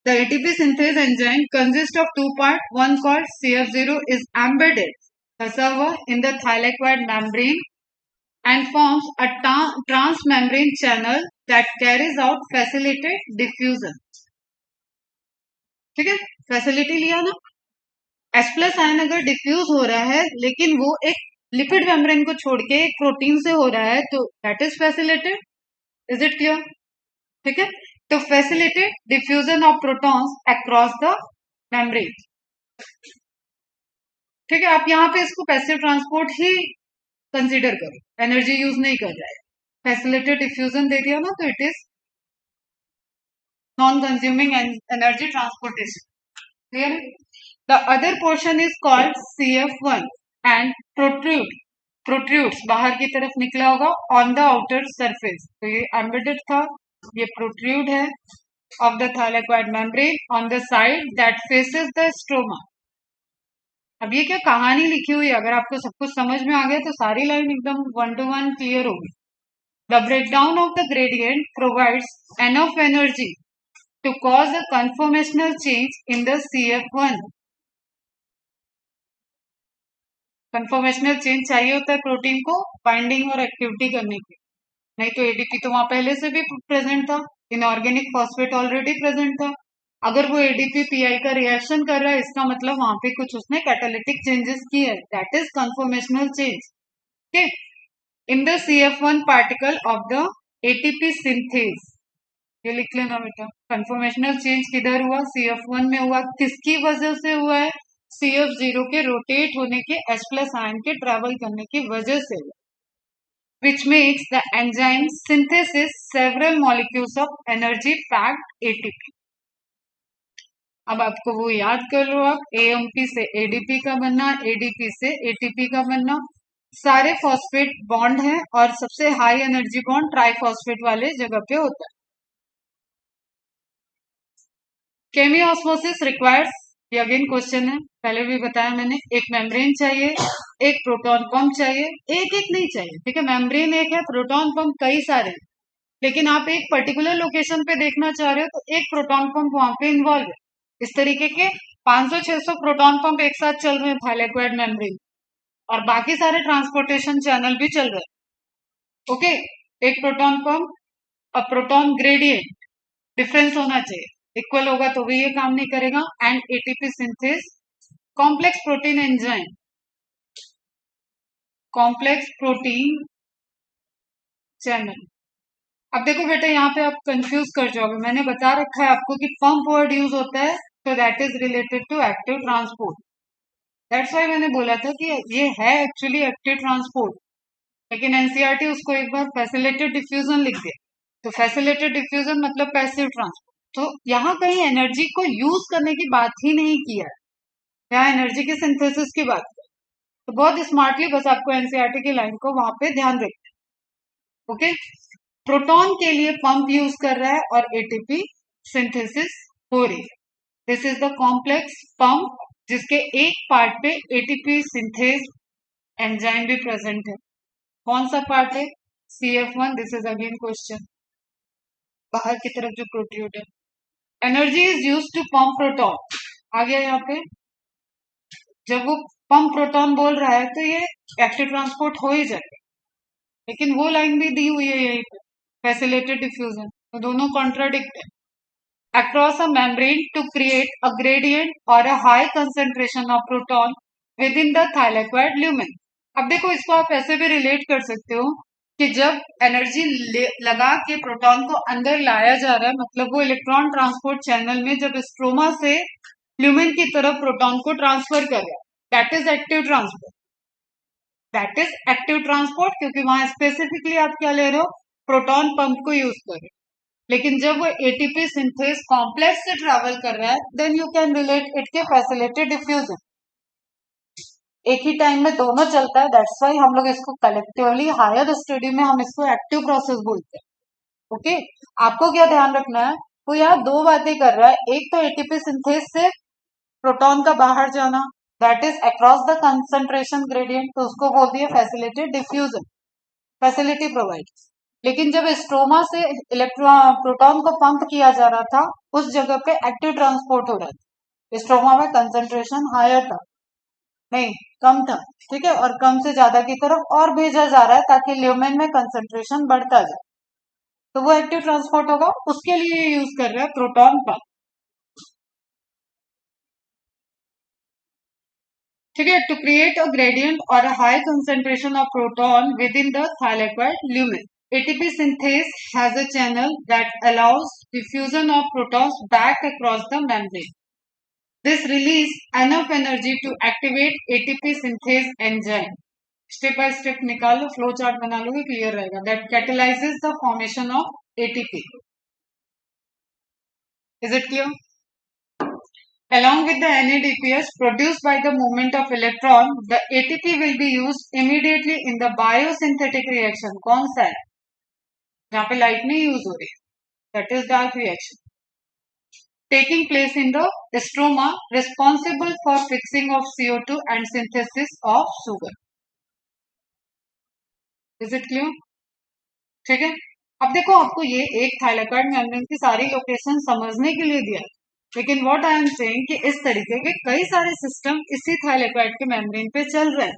The ATP synthase enzyme consists of two parts. One called CF0 is embedded, धसा हुआ, in the thylakoid membrane and forms a transmembrane channel that carries out facilitated diffusion. ठीक है, facility लिया ना, H plus ion अगर diffuse हो रहा है लेकिन वो एक लिपिड मेम्ब्रेन को छोड़ के एक प्रोटीन से हो रहा है तो that is facilitated. Is it clear? ठीक है, तो facilitated diffusion of protons across the membrane. ठीक है, आप यहाँ पे इसको पैसिव ट्रांसपोर्ट ही कंसीडर करो, एनर्जी यूज नहीं कर रहा है, फैसिलिटेड डिफ्यूजन दे दिया ना तो it is non consuming energy transportation. Clear? The other portion is called CF1 and protrude protrudes, बाहर की तरफ निकला होगा, ऑन द आउटर सरफेस, तो ये एम्बेडेड था, ये प्रोट्रूड है of the thylakoid membrane on the side that faces the stroma. अब ये क्या कहानी लिखी हुई है, अगर आपको सब कुछ समझ में आ गया तो सारी लाइन एकदम 1 to 1 क्लियर होगी। The breakdown of the gradient provides enough energy to cause a conformational change in the CF1। Conformational change चाहिए होता है प्रोटीन को बाइंडिंग और एक्टिविटी करने के, नहीं तो एडीपी तो वहां पहले से भी प्रेजेंट था, इनऑर्गेनिक फॉस्फेट ऑलरेडी प्रेजेंट था। अगर वो एडीपी पीआई का रिएक्शन कर रहा है, इसका मतलब वहां पे कुछ उसने कैटालिटिक चेंजेस किए है, दैट इज कन्फॉर्मेशनल चेंज। ठीक, in the CF1 particle of the ATP synthase, ये लिख लेना बेटा। कन्फॉर्मेशनल चेंज किधर हुआ? CF1 में हुआ। किसकी वजह से हुआ है? CF0 के रोटेट होने के H+ आयन के ट्रेवल करने की वजह से हुआ, which makes the enzyme synthesis several molecules of energy packed ATP। अब आपको वो याद कर लो, आप AMP से ADP का बनना, ADP से ATP का बनना, सारे फॉस्फेट बॉन्ड हैं और सबसे हाई एनर्जी बॉन्ड ट्राइफॉस्फेट वाले जगह पे होता है। केमियोस्मोसिस रिक्वायर्स, ये अगेन क्वेश्चन है, पहले भी बताया मैंने, एक मेम्ब्रेन चाहिए, एक प्रोटॉन पंप चाहिए, एक एक नहीं चाहिए, ठीक है, मेम्ब्रेन एक है, प्रोटॉन पंप कई सारे हैं, लेकिन आप एक पर्टिकुलर लोकेशन पे देखना चाह रहे हो तो एक प्रोटॉन पंप वहां पे इन्वॉल्व है। इस तरीके के 500-600 प्रोटॉन पंप एक साथ चल रहे हैं थाइलेकोइड मेम्ब्रेन, और बाकी सारे ट्रांसपोर्टेशन चैनल भी चल रहे हैं। ओके, एक प्रोटॉन पंप और प्रोटॉन ग्रेडियंट डिफरेंस होना चाहिए, इक्वल होगा तो भी ये काम नहीं करेगा। And ATP synthase, complex protein enzyme, complex protein channel. अब देखो बेटा, यहाँ पे आप कंफ्यूज कर जाओगे, मैंने बता रखा है आपको कि पंप वर्ड यूज होता है तो that is related to active transport, that's why मैंने बोला था कि ये है एक्चुअली एक्टिव ट्रांसपोर्ट, लेकिन एनसीईआरटी उसको एक बार फैसिलिटेड डिफ्यूजन लिख दिया, तो फैसिलिटेड डिफ्यूजन मतलब पैसिव ट्रांसपोर्ट, तो यहाँ कहीं एनर्जी को यूज करने की बात ही नहीं किया है, यहाँ एनर्जी के सिंथेसिस की बात है। तो बहुत स्मार्टली बस आपको एनसीईआरटी की लाइन को वहां पे ध्यान रखना है। ओके, प्रोटॉन के लिए पंप यूज कर रहा है और एटीपी सिंथेसिस हो रही है। This is the complex pump, जिसके एक पार्ट पे एटीपी सिंथेस एंजाइम भी प्रेजेंट है। कौन सा पार्ट है? CF1। This is again question, बाहर की तरफ जो प्रोट्रूड है। Energy is use to pump proton, आ गया यहाँ पे, जब वो पंप प्रोटॉन बोल रहा है तो ये एक्टिव ट्रांसपोर्ट हो ही जाएगा, लेकिन वो लाइन भी दी हुई है यहीं पे, फैसिलिटेड डिफ्यूजन, तो दोनों कॉन्ट्राडिक्ट है। Across a membrane to create a gradient or a high concentration of proton within the thylakoid lumen। अब देखो, इसको आप ऐसे भी रिलेट कर सकते हो कि जब एनर्जी लगा के प्रोटॉन को अंदर लाया जा रहा है, मतलब वो इलेक्ट्रॉन ट्रांसपोर्ट चैनल में जब स्ट्रोमा से ल्यूमेन की तरफ प्रोटॉन को ट्रांसफर कर रहा है, that is active transport, that is active transport, क्योंकि वहां स्पेसिफिकली आप क्या ले रहे हो? प्रोटॉन पंप को यूज कर रहे हो। लेकिन जब वो एटीपी सिंथेस कॉम्प्लेक्स से ट्रैवल कर रहा है, then you can relate it के फैसिलिटेड डिफ्यूजन, एक ही टाइम में दोनों चलता है, दैट्स वाई हम लोग इसको कलेक्टिवली हायर स्टडी में हम इसको एक्टिव प्रोसेस बोलते हैं। ओके, आपको क्या ध्यान रखना है, वो यहाँ दो बातें कर रहा है, एक तो एटीपी सिंथेस से प्रोटॉन का बाहर जाना, that is across the concentration gradient, तो उसको बोल दिया फैसिलिटेड डिफ्यूजन, फैसिलिटी प्रोवाइड। लेकिन जब स्ट्रोमा से इलेक्ट्रॉन प्रोटॉन को पंप किया जा रहा था, उस जगह पे एक्टिव ट्रांसपोर्ट हो रहा था, स्ट्रोमा में कंसंट्रेशन हायर था, नहीं कम था, ठीक है, और कम से ज्यादा की तरफ और भेजा जा रहा है ताकि ल्यूमेन में कंसंट्रेशन बढ़ता जाए, तो वो एक्टिव ट्रांसपोर्ट होगा, उसके लिए यूज कर रहा है प्रोटॉन पंप। ठीक है, टू क्रिएट अ ग्रेडियंट और a high concentration of proton with in the thylakoid lumen, ATP synthase has a channel that allows diffusion of protons back across the membrane. This releases enough energy to activate ATP synthase enzyme. Step by step निकालो, flow chart बना लोगे, clear रहेगा। That catalyzes the formation of ATP. Is it clear? Along with the NADPH produced by the movement of electron, the ATP will be used immediately in the biosynthetic reaction. कौन सा है जहाँ पे light नहीं use हो रही है? That is dark reaction taking place in the stroma, responsible for fixing of CO2 and synthesis of sugar. Is it clear? ठीक है. अब देखो आपको ये एक थाइलाकॉइड मेम्ब्रेन की सारी लोकेशन समझने के लिए दिया, लेकिन व्हाट आई एम सेइंग कि इस तरीके के कई सारे सिस्टम इसी थाइलाकॉइड के मेम्ब्रेन पे चल रहे हैं.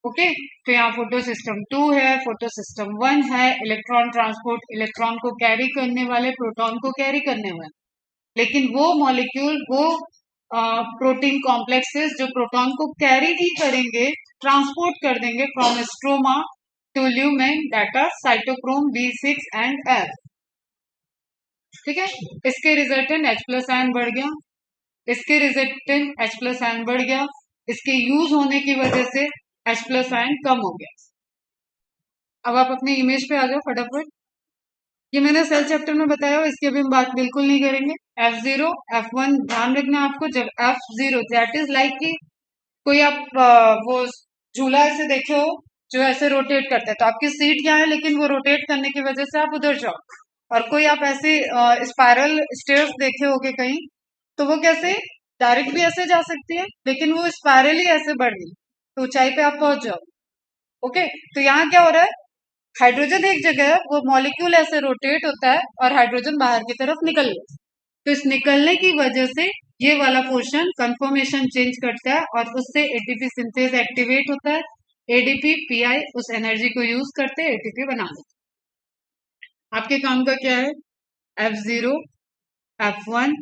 ओके, तो यहाँ फोटो सिस्टम 2 है, फोटो सिस्टम 1 है, इलेक्ट्रॉन ट्रांसपोर्ट, इलेक्ट्रॉन को कैरी करने वाले, प्रोटॉन को कैरी करने वाले, लेकिन वो मॉलिक्यूल, वो प्रोटीन कॉम्प्लेक्सेस जो प्रोटॉन को कैरी नहीं करेंगे, ट्रांसपोर्ट कर देंगे from stroma to lumen, that are cytochrome B6 and F. ठीक है, इसके रिजल्टेंट H+ आयन बढ़ गया, इसके रिजल्टेंट H+ आयन बढ़ गया, इसके यूज होने की वजह से H+ आयन कम हो गया. अब आप अपने इमेज पे आ जाओ फटाफट. ये मैंने सेल चैप्टर में बताया, इसकी अभी हम बात बिल्कुल नहीं करेंगे. F0 F1 ध्यान रखना आपको. जब F0 दैट इज लाइक कि कोई आप वो झूला ऐसे देखे हो जो ऐसे रोटेट करता है, तो आपकी सीट यहाँ है लेकिन वो रोटेट करने की वजह से आप उधर जाओ. और कोई आप ऐसे स्पाइरल स्टेयर्स देखे होगे कहीं, तो वो कैसे डायरेक्ट भी ऐसे जा सकती है, लेकिन वो स्पाइरल ही ऐसे बढ़ गई तो ऊंचाई पे आप पहुंच जाओ. ओके, तो यहाँ क्या हो रहा है, हाइड्रोजन एक जगह है, वो मॉलिक्यूल ऐसे रोटेट होता है और हाइड्रोजन बाहर की तरफ निकल गया. तो इस निकलने की वजह से ये वाला पोर्शन कंफर्मेशन चेंज करता है और उससे एटीपी सिंथेस एक्टिवेट होता है. एडीपी पीआई उस एनर्जी को यूज करते हैं एटीपी बनाने. आपके काम का क्या है, F0 F1,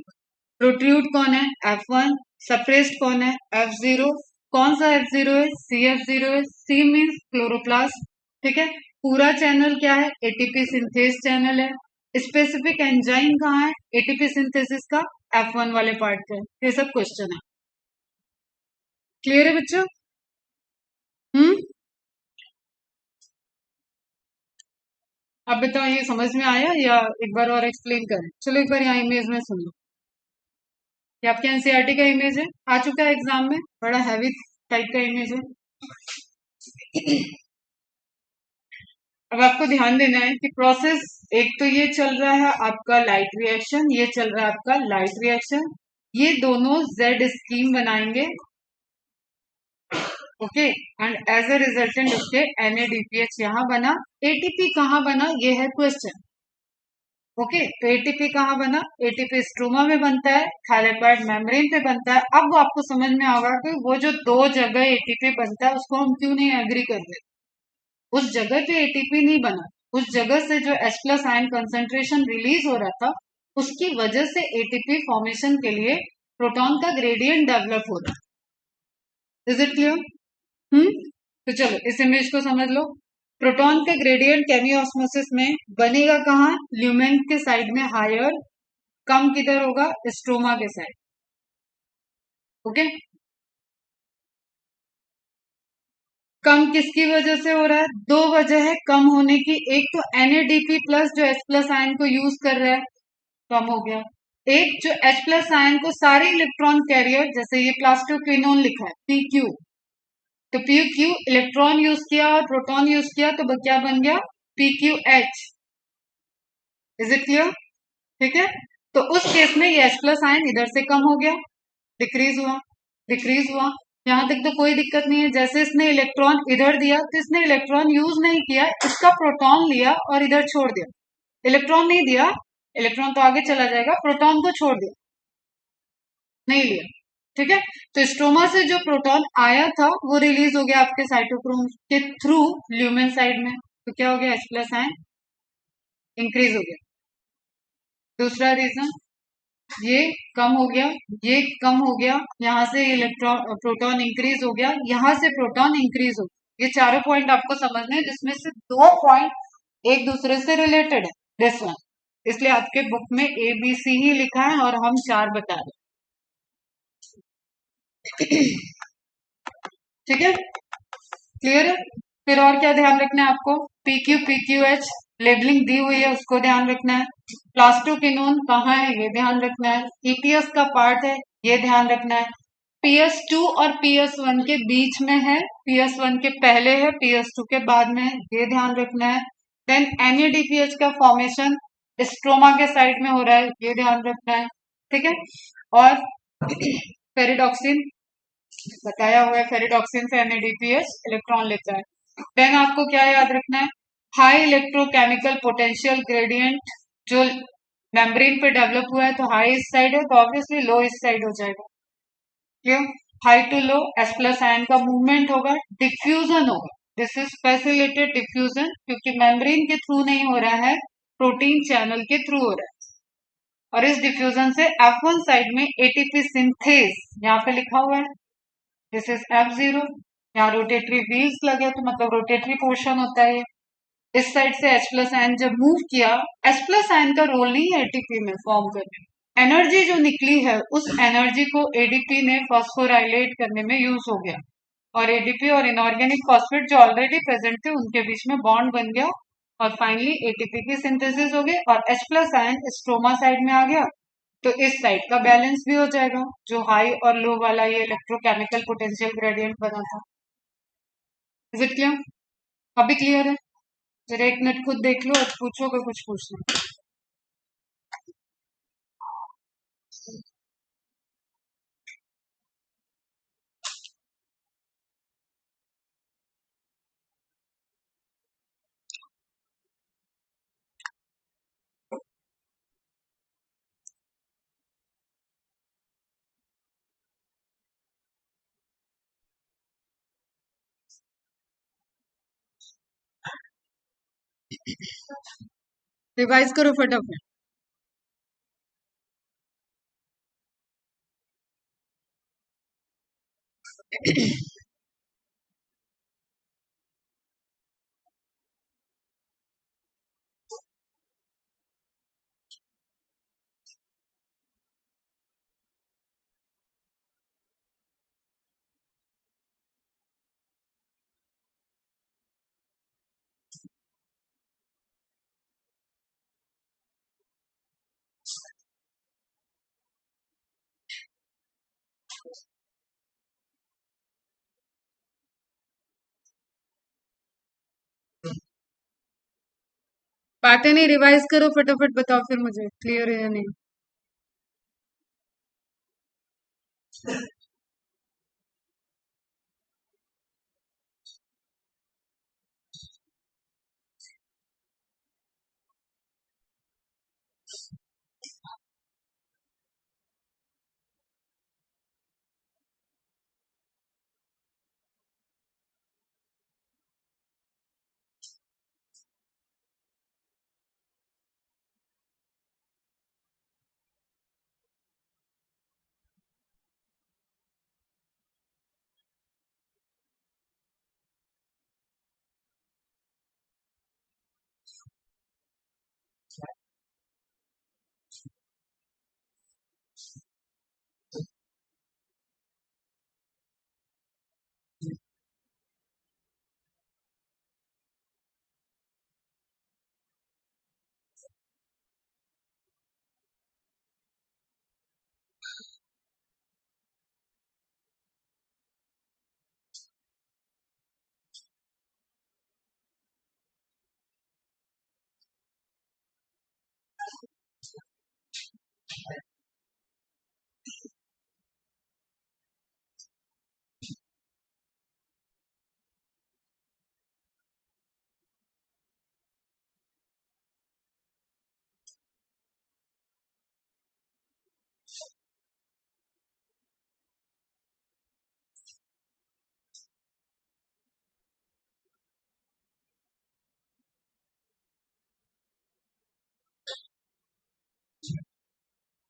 प्रोट्रूड कौन है F1, सप्रेस्ड कौन है F0. कौन सा F0 है, CF0 है. C means chloroplast. ठीक है, पूरा चैनल क्या है, एटीपी सिंथेस चैनल है. स्पेसिफिक एंजाइम कहाँ है एटीपी सिंथेसिस का, F1 वाले पार्ट पे. ये सब क्वेश्चन है. क्लियर है बच्चों? अब बताओ ये समझ में आया या एक बार और एक्सप्लेन करें? चलो एक बार यहाँ इमेज में सुन लो. ये आपके एनसीईआरटी का इमेज है, आ चुका है एग्जाम में, बड़ा हैवी टाइप का इमेज है. अब आपको ध्यान देना है कि प्रोसेस एक तो ये चल रहा है आपका लाइट रिएक्शन, ये चल रहा है आपका लाइट रिएक्शन. ये दोनों Z स्कीम बनाएंगे. Okay, and as a resultant उसके NADPH यहाँ बना. एटीपी कहाँ बना ये है क्वेश्चन. ओके, तो एटीपी कहाँ बना, एटीपी स्ट्रोमा में बनता है, थाइलाकॉइड मेम्ब्रेन पे बनता है. अब वो आपको समझ में आएगा कि वो जो दो जगह एटीपी बनता है उसको हम क्यों नहीं एग्री कर रहे. उस जगह पे एटीपी नहीं बना, उस जगह से जो H+ आयन कंसंट्रेशन रिलीज हो रहा था उसकी वजह से एटीपी फॉर्मेशन के लिए प्रोटॉन का ग्रेडियंट डेवलप हो रहा है. Is it clear? तो चलो इस इमेज को समझ लो. प्रोटॉन का ग्रेडियंट केमियोस्मोसिस में बनेगा कहाँ, ल्यूमेन के साइड में हायर, कम किधर होगा, स्ट्रोमा के साइड. ओके, कम किसकी वजह से हो रहा है, दो वजह है कम होने की. एक तो NADP+ जो H+ आयन को यूज कर रहा है, कम हो गया. एक जो H+ आयन को सारे इलेक्ट्रॉन कैरियर, जैसे ये प्लास्टोक्विनोन लिखा है PQ, तो PQ इलेक्ट्रॉन यूज किया और प्रोटॉन यूज किया तो क्या बन गया, PQH. Is it clear? ठीक है, तो उस केस में ये H+ आयन इधर से कम हो गया, डिक्रीज हुआ, डिक्रीज हुआ. यहां तक तो कोई दिक्कत नहीं है. जैसे इसने इलेक्ट्रॉन इधर दिया तो इसने इलेक्ट्रॉन यूज नहीं किया, इसका प्रोटॉन लिया और इधर छोड़ दिया. इलेक्ट्रॉन नहीं दिया, इलेक्ट्रॉन तो आगे चला जाएगा, प्रोटॉन को छोड़ दिया, नहीं लिया. ठीक है, तो स्ट्रोमा से जो प्रोटॉन आया था वो रिलीज हो गया आपके साइटोक्रोम के थ्रू ल्यूमेन साइड में. तो क्या हो गया, H+ आयन इंक्रीज हो गया. दूसरा रीजन, ये कम हो गया, ये कम हो गया, यहाँ से इलेक्ट्रॉन प्रोटॉन इंक्रीज हो गया, यहाँ से प्रोटॉन इंक्रीज हो गया. ये चारों पॉइंट आपको समझने हैं, जिसमें से दो पॉइंट एक दूसरे से रिलेटेड है, दिस वन. इसलिए आपके बुक में ABC ही लिखा है और हम 4 बता रहे हैं. ठीक है, क्लियर है? फिर और क्या ध्यान रखना है आपको, पीक्यू पीक्यूएच लेबलिंग दी हुई है उसको ध्यान रखना है, प्लास्टोक्विनोन कहाँ है ये ध्यान रखना है, ईपीएस का पार्ट है ये ध्यान रखना है, पीएस2 और पीएस1 के बीच में है, पीएस1 के पहले है, पीएस2 के बाद में है, ये ध्यान रखना है। देन एनएडीपीएच का फॉर्मेशन स्ट्रोमा के साइड में हो रहा है, ये ध्यान रखना है, ठीक है। और फेरिडॉक्सिन बताया हुआ है, फेरिडॉक्सिन से एनएडीपीएच इलेक्ट्रॉन लेता है। देन आपको क्या याद रखना है, हाई इलेक्ट्रोकेमिकल पोटेंशियल ग्रेडियंट जो मेम्ब्रेन पे डेवलप हुआ है तो हाई इस साइड है तो ऑब्वियसली लो इस साइड हो जाएगा, क्यों, high to low S plus ion का मूवमेंट होगा, डिफ्यूजन होगा, दिस इज फैसिलिटेड डिफ्यूजन क्योंकि मेम्ब्रेन के थ्रू नहीं हो रहा है, प्रोटीन चैनल के थ्रू हो रहा है। और इस डिफ्यूजन से F1 साइड में एटीपी सिंथेस यहाँ पे लिखा हुआ है, दिस इज F0, यहाँ रोटेटरी व्हील्स लगे तो मतलब रोटेटरी पोर्शन होता है ये। इस साइड से H प्लस आयन जब मूव किया, H प्लस आयन का रोल नहीं है एटीपी में फॉर्म करने में, एनर्जी जो निकली है उस एनर्जी को एडीपी ने फॉस्फोराइलेट करने में यूज हो गया, और एडीपी और इनऑर्गेनिक फॉस्फेट जो ऑलरेडी प्रेजेंट थे उनके बीच में बॉन्ड बन गया और फाइनली एटीपी की सिंथेसिस हो गई और H plus ion stroma side में आ गया, तो इस साइड का बैलेंस भी हो जाएगा, जो हाई और लो वाला ये इलेक्ट्रोकेमिकल पोटेंशियल ग्रेडियंट बना था। इज इट क्लियर, अभी क्लियर है? जरा एक मिनट खुद देख लो और पूछो अगर कुछ पूछना। रिवाइज करो फटाफट। बातें नहीं, रिवाइज करो फटाफट, बताओ फिर मुझे क्लियर है या नहीं।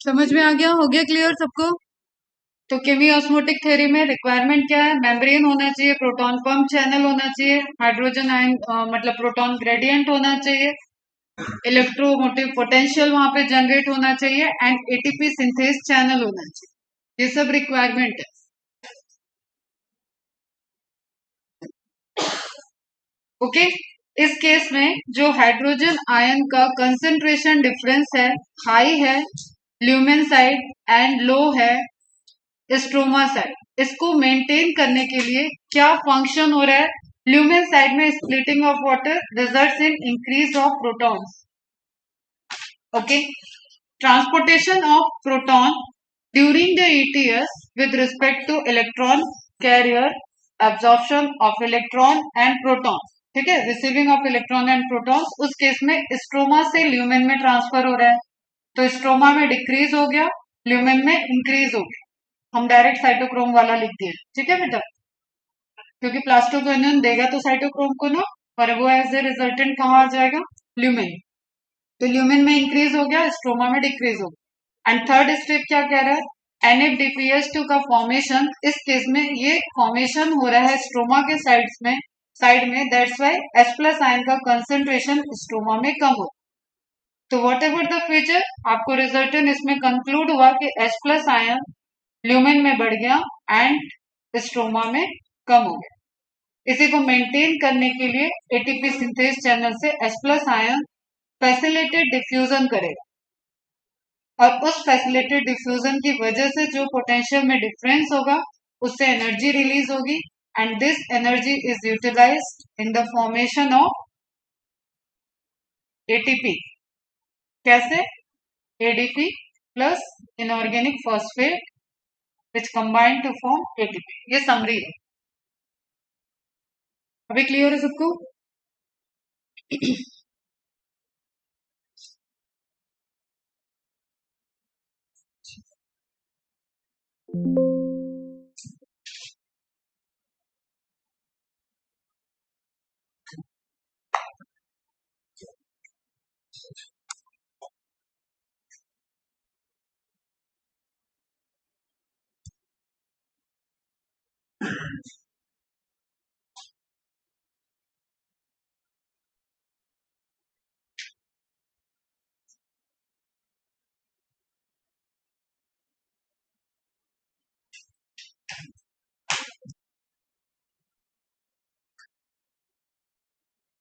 समझ में आ गया, हो गया क्लियर सबको? तो केमी ऑस्मोटिक थ्योरी में रिक्वायरमेंट क्या है, मेम्ब्रेन होना चाहिए, प्रोटॉन पंप चैनल होना चाहिए, हाइड्रोजन आयन मतलब प्रोटॉन ग्रेडियंट होना चाहिए, इलेक्ट्रोमोटिव पोटेंशियल वहां पे जनरेट होना चाहिए एंड एटीपी सिंथेस चैनल होना चाहिए, ये सब रिक्वायरमेंट है। ओके। इस केस में जो हाइड्रोजन आयन का कंसंट्रेशन डिफरेंस है, हाई है ल्यूमेन साइड एंड लो है स्ट्रोमा साइड, इसको मेंटेन करने के लिए क्या फंक्शन हो रहा है? ल्यूमेन साइड में splitting of water results in increase of protons. Okay, transportation of proton during the ETS with respect to electron carrier, absorption of electron and proton, ठीक है, receiving of electron and protons, उस case में stroma से lumen में transfer हो रहा है, तो स्ट्रोमा में डिक्रीज हो गया, ल्यूमेन में इंक्रीज हो गया। हम डायरेक्ट साइटोक्रोम वाला लिख दिए, ठीक है बेटा, क्योंकि प्लास्टोक्वेनियन देगा तो साइटोक्रोम को ना, पर वो एज ए रिजल्टेंट कहाँ आ जाएगा? ल्यूमेन। तो ल्यूमेन में इंक्रीज हो गया, स्ट्रोमा में डिक्रीज हो गया। एंड थर्ड स्टेप क्या कह रहा है? NADPH2 का फॉर्मेशन, इस केस में ये फॉर्मेशन हो रहा है स्ट्रोमा के साइड में, दैट्स व्हाई H+ आयन का कंसंट्रेशन स्ट्रोमा में कम हो। तो वॉट एवर द फीचर, आपको रिजल्टेंट इसमें कंक्लूड हुआ कि H+ आयन ल्यूमेन में बढ़ गया एंड स्ट्रोमा में कम हो गया। इसी को मेंटेन करने के लिए ATP सिंथेस चैनल से H+ आयन फैसिलिटेड डिफ्यूजन करेगा, और उस फैसिलिटेड डिफ्यूजन की वजह से जो पोटेंशियल में डिफरेंस होगा उससे एनर्जी रिलीज होगी, and this energy is utilized in the formation of ATP। कैसे? ADP plus inorganic phosphate which combine to form ATP। ये समरी है, अभी क्लियर है सबको?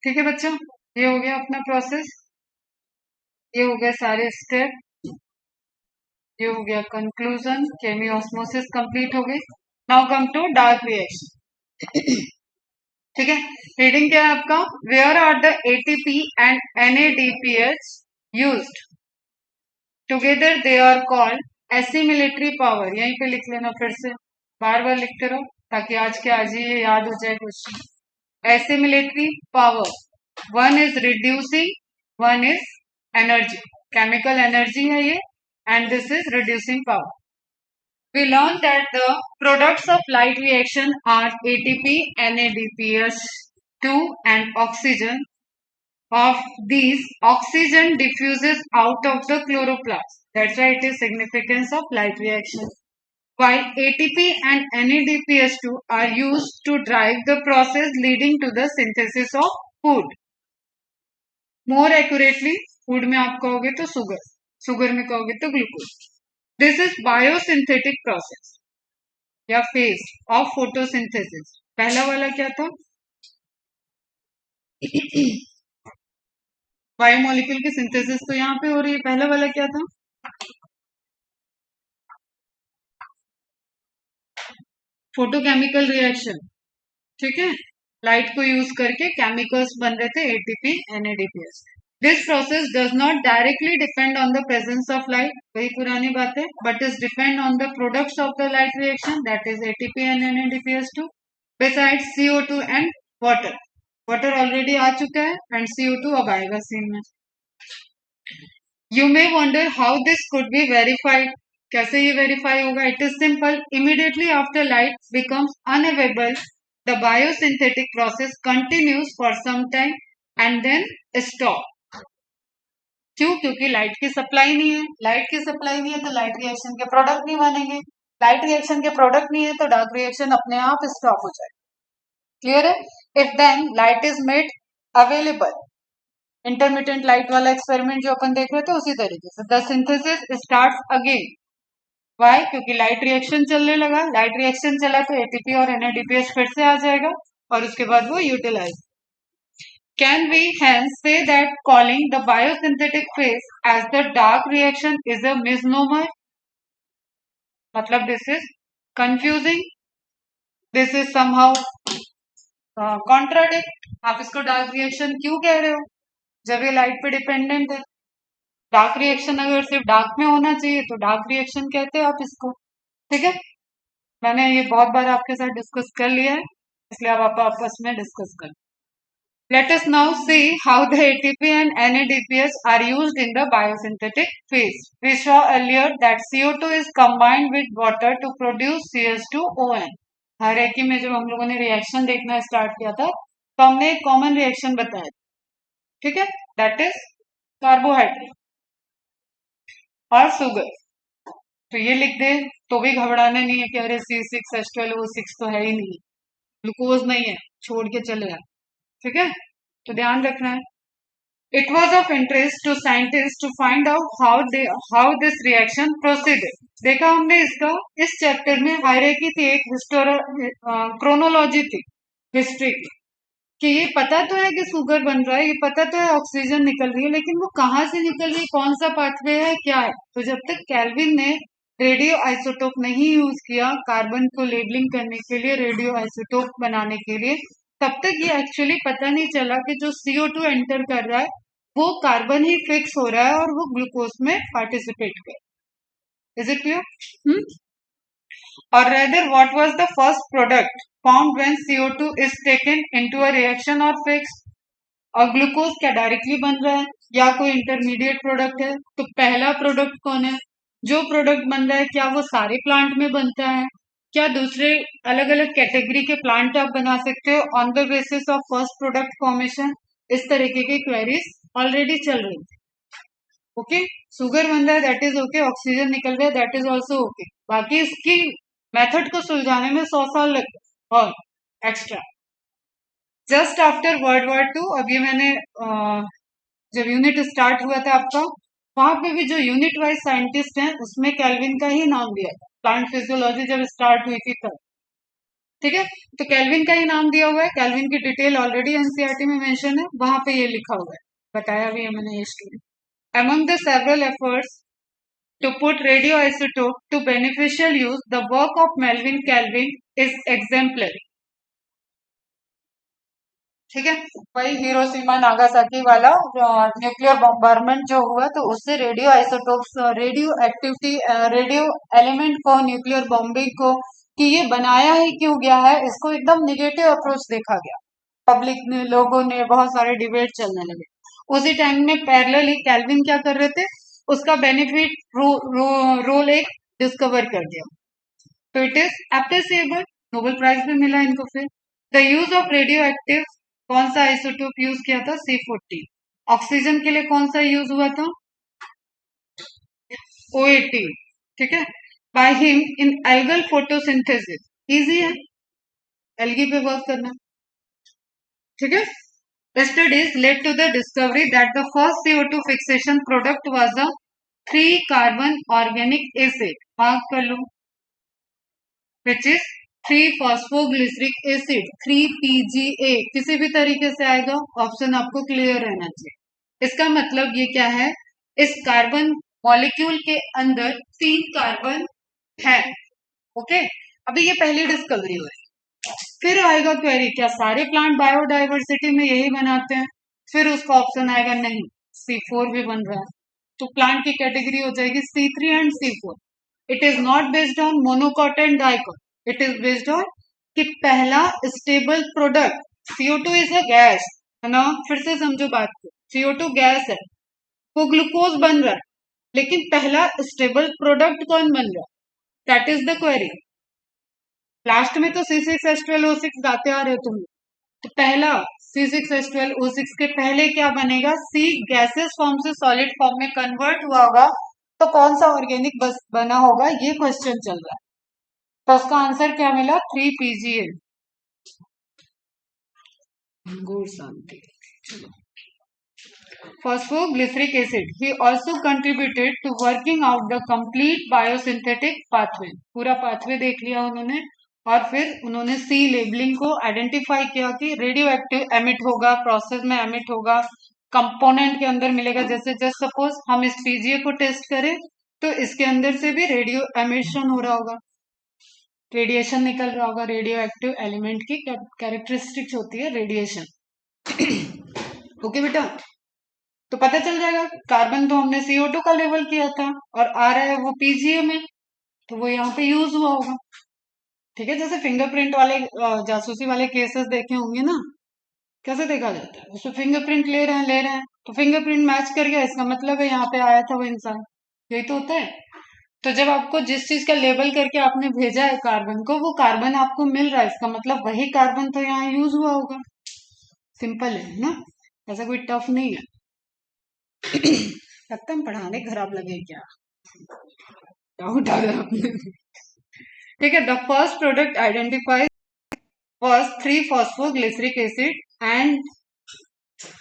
ठीक है बच्चों, ये हो गया अपना प्रोसेस, ये हो गया सारे स्टेप, ये हो गया कंक्लूजन, केमी ऑस्मोसिस कंप्लीट हो गई। Now come to dark reaction. ठीक है, रीडिंग क्या है आपका? Where are the ATP and NADPH used together, they are called assimilatory power. यहीं पे लिख लेना, फिर से बार बार लिखते रहो ताकि आज के आज ही ये याद हो जाए question. Assimilatory power, one is reducing, one is energy, chemical energy है ये, and this is reducing power. We learned that the products of light reaction are ATP, NADPH2 and oxygen. Of these, oxygen diffuses out of the chloroplast. That's why it is significance of light reaction. While ATP and NADPH2 are used to drive the process leading to the synthesis of food. More accurately, food में आप कहोगे तो sugar में कहोगे तो glucose. This is biosynthetic process या phase of photosynthesis. पहला वाला क्या था? बायोमोलिक्यूल की सिंथेसिस तो यहाँ पे हो रही है। पहला वाला क्या था? फोटोकेमिकल रिएक्शन, ठीक है, लाइट को यूज करके केमिकल्स बन रहे थे ATP, NADPH। This process does not directly depend on the presence of light, वही पुरानी बात है, but is depend on the products of the light reaction, that is ATP and NADPH2, besides CO2 and water. Water already आ चुका है and CO2 अब आएगा scene में। You may wonder how this could be verified. कैसे ये verify होगा? It is simple. Immediately after light becomes unavailable, the biosynthetic process continues for some time and then stop. क्यों? क्योंकि लाइट की supply नहीं है। लाइट की सप्लाई नहीं है तो लाइट रिएक्शन के प्रोडक्ट नहीं बनेंगे। लाइट रिएक्शन के प्रोडक्ट नहीं है तो डार्क रिएक्शन अपने आप स्टॉप हो जाएगा। क्लियर है? If then light is made available, intermittent light वाला एक्सपेरिमेंट जो अपन देख रहे थे उसी तरीके से the synthesis starts again. Why? क्योंकि लाइट रिएक्शन चलने लगा। लाइट रिएक्शन चला तो ATP और NADPH फिर से आ जाएगा और उसके बाद वो utilise. Can we hence say that calling the biosynthetic phase as the dark reaction is a misnomer? मतलब this is confusing, this is somehow contradict. आप इसको डार्क रिएक्शन क्यों कह रहे हो जब ये लाइट पे डिपेंडेंट है? डार्क रिएक्शन अगर सिर्फ डार्क में होना चाहिए तो डार्क रिएक्शन कहते हो आप इसको, ठीक है? मैंने ये बहुत बार आपके साथ डिस्कस कर लिया है, इसलिए अब आप आपस में डिस्कस कर. Let us now see how the ATP and NADPH are used in the biosynthetic phase. We saw earlier that CO2 is combined with water to produce CH2ON. हर एक में जब हम लोगों ने रिएक्शन देखना स्टार्ट किया था तो हमने एक कॉमन रिएक्शन बताया, ठीक है? दैट इज कार्बोहाइड्रेट और शुगर. तो ये लिख दे तो भी घबराना नहीं है कि अरे C6H12O6 तो है ही नहीं, ग्लूकोज नहीं है, छोड़ के चले जाए, ठीक है? तो ध्यान रखना है. It was of interest to scientists to find out how this reaction proceeded. देखा हमने इसका इस चैप्टर में हायरार्की थी, एक क्रोनोलॉजी थी हिस्ट्री की, कि ये पता तो है कि शुगर बन रहा है, ये पता तो है ऑक्सीजन निकल रही है, लेकिन वो कहाँ से निकल रही है, कौन सा पाथवे है, क्या है. तो जब तक केल्विन ने रेडियो आइसोटोप नहीं यूज किया कार्बन को लेबलिंग करने के लिए, रेडियो आइसोटोप बनाने के लिए, तब तक ये एक्चुअली पता नहीं चला कि जो CO2 एंटर कर रहा है वो कार्बन ही फिक्स हो रहा है और वो ग्लूकोज में पार्टिसिपेट कर. Is it clear? और rather what was the first product formed when CO2 is taken into a reaction और फिक्स? और ग्लूकोज क्या डायरेक्टली बन रहा है या कोई इंटरमीडिएट प्रोडक्ट है? तो पहला प्रोडक्ट कौन है? जो प्रोडक्ट बन रहा है क्या वो सारे प्लांट में बनता है? क्या दूसरे अलग अलग कैटेगरी के प्लांट आप बना सकते हो on the basis of first product formation? इस तरीके की क्वेरीज ऑलरेडी चल रही थी. ओके, शुगर बन रहा है दैट इज ओके, ऑक्सीजन निकल रहा है दैट इज ऑल्सो ओके. बाकी इसकी मेथड को सुलझाने में 100 साल लग गए और extra. Just after World War II, अभी मैंने जब यूनिट स्टार्ट हुआ था आपका, वहां पे भी जो यूनिट वाइज साइंटिस्ट हैं उसमें केल्विन का ही नाम दिया था. प्लांट फिजियोलॉजी जब स्टार्ट हुई थी तब, ठीक है? तो केल्विन का ही नाम दिया हुआ है. केल्विन की डिटेल ऑलरेडी एनसीईआरटी में मेंशन है, वहां पे ये लिखा हुआ है, बताया भी है मैंने ये story. Among the several efforts to put radioisotope to beneficial use, the work of Melvin Kelvin is exemplary. ठीक है, वही हिरोशिमा नागासाकी वाला न्यूक्लियर बॉम्बारमेंट जो हुआ, तो उससे radio isotopes, radio activity, radio element को, न्यूक्लियर बॉम्बिंग को, कि ये बनाया ही क्यों गया है, इसको एकदम निगेटिव अप्रोच देखा गया. पब्लिक ने, लोगों ने, बहुत सारे डिबेट चलने लगे. उसी टाइम में पैरेलली केल्विन क्या कर रहे थे, उसका बेनिफिट रोल एक डिस्कवर कर दिया. तो it is appreciable, Nobel prize भी मिला इनको. फिर the use of radio active, कौन सा आइसोटोप यूज किया था? C14. ऑक्सीजन के लिए कौन सा यूज हुआ था? O18. ठीक है, by him in algal photosynthesis. Easy है एल्गी पे वर्क करना, ठीक है? Studies led to the discovery that the first CO2 fixation product was a 3-carbon organic acid, mark कर लो, which is 3-phosphoglyceric acid, 3PGA. किसी भी तरीके से आएगा, ऑप्शन आपको क्लियर रहना चाहिए. इसका मतलब ये क्या है, इस कार्बन मॉलिक्यूल के अंदर 3 कार्बन है. ओके, अभी ये पहली डिस्कवरी हुई. फिर आएगा क्वेरी, क्या सारे प्लांट बायोडाइवर्सिटी में यही बनाते हैं? फिर उसका ऑप्शन आएगा नहीं, C4 भी बन रहा है. तो प्लांट की कैटेगरी हो जाएगी C3 and C4. It is not based on monocot and dicot, it is based on कि पहला stable product, CO2 is a gas, है ना? फिर से समझो बात को, CO2 गैस है, वो ग्लूकोज बन रहा है, लेकिन पहला स्टेबल प्रोडक्ट कौन बन रहा है? That is the query. Last में तो C6H12O6 गाते आ रहे हो तुम, तो पहला C6H12O6 के पहले क्या बनेगा? C गैसेस फॉर्म से सॉलिड फॉर्म में कन्वर्ट हुआ होगा, तो कौन सा ऑर्गेनिक बस बना होगा, ये क्वेश्चन चल रहा है. तो उसका आंसर क्या मिला? 3PGA. गुड शांति. चलो, phosphoglyceric acid. He also contributed to working out the complete biosynthetic pathway. पूरा पाथवे देख लिया उन्होंने और फिर उन्होंने सी लेबलिंग को आइडेंटिफाई किया कि रेडियो एक्टिव एमिट होगा, प्रोसेस में एमिट होगा, कंपोनेंट के अंदर मिलेगा। जैसे जस्ट सपोज हम इस पीजीए को टेस्ट करें तो इसके अंदर से भी रेडियो एमिशन हो रहा होगा, रेडिएशन निकल रहा होगा। रेडियो एक्टिव एलिमेंट की कैरेक्टरिस्टिक्स होती है रेडिएशन। ओके बेटा, तो पता चल जाएगा कार्बन तो हमने CO2 का लेवल किया था और आ रहा है वो पीजीए में, तो वो यहाँ पे यूज हुआ होगा। ठीक है, जैसे फिंगरप्रिंट वाले जासूसी वाले केसेस देखे होंगे ना, कैसे देखा जाता है, उसमें फिंगरप्रिंट ले रहे हैं तो फिंगरप्रिंट मैच कर गया, इसका मतलब है यहाँ पे आया था वो इंसान। यही तो होता है। तो जब आपको जिस चीज का लेबल करके आपने भेजा है कार्बन को, वो कार्बन आपको मिल रहा है, इसका मतलब वही कार्बन तो यहाँ यूज हुआ होगा। सिंपल है ना, ऐसा कोई टफ नहीं है। लगता है पढ़ाने खराब लगे क्या, डाउट आ रहा है आपने। ठीक है, the first product identified was 3-phosphoglyceric acid and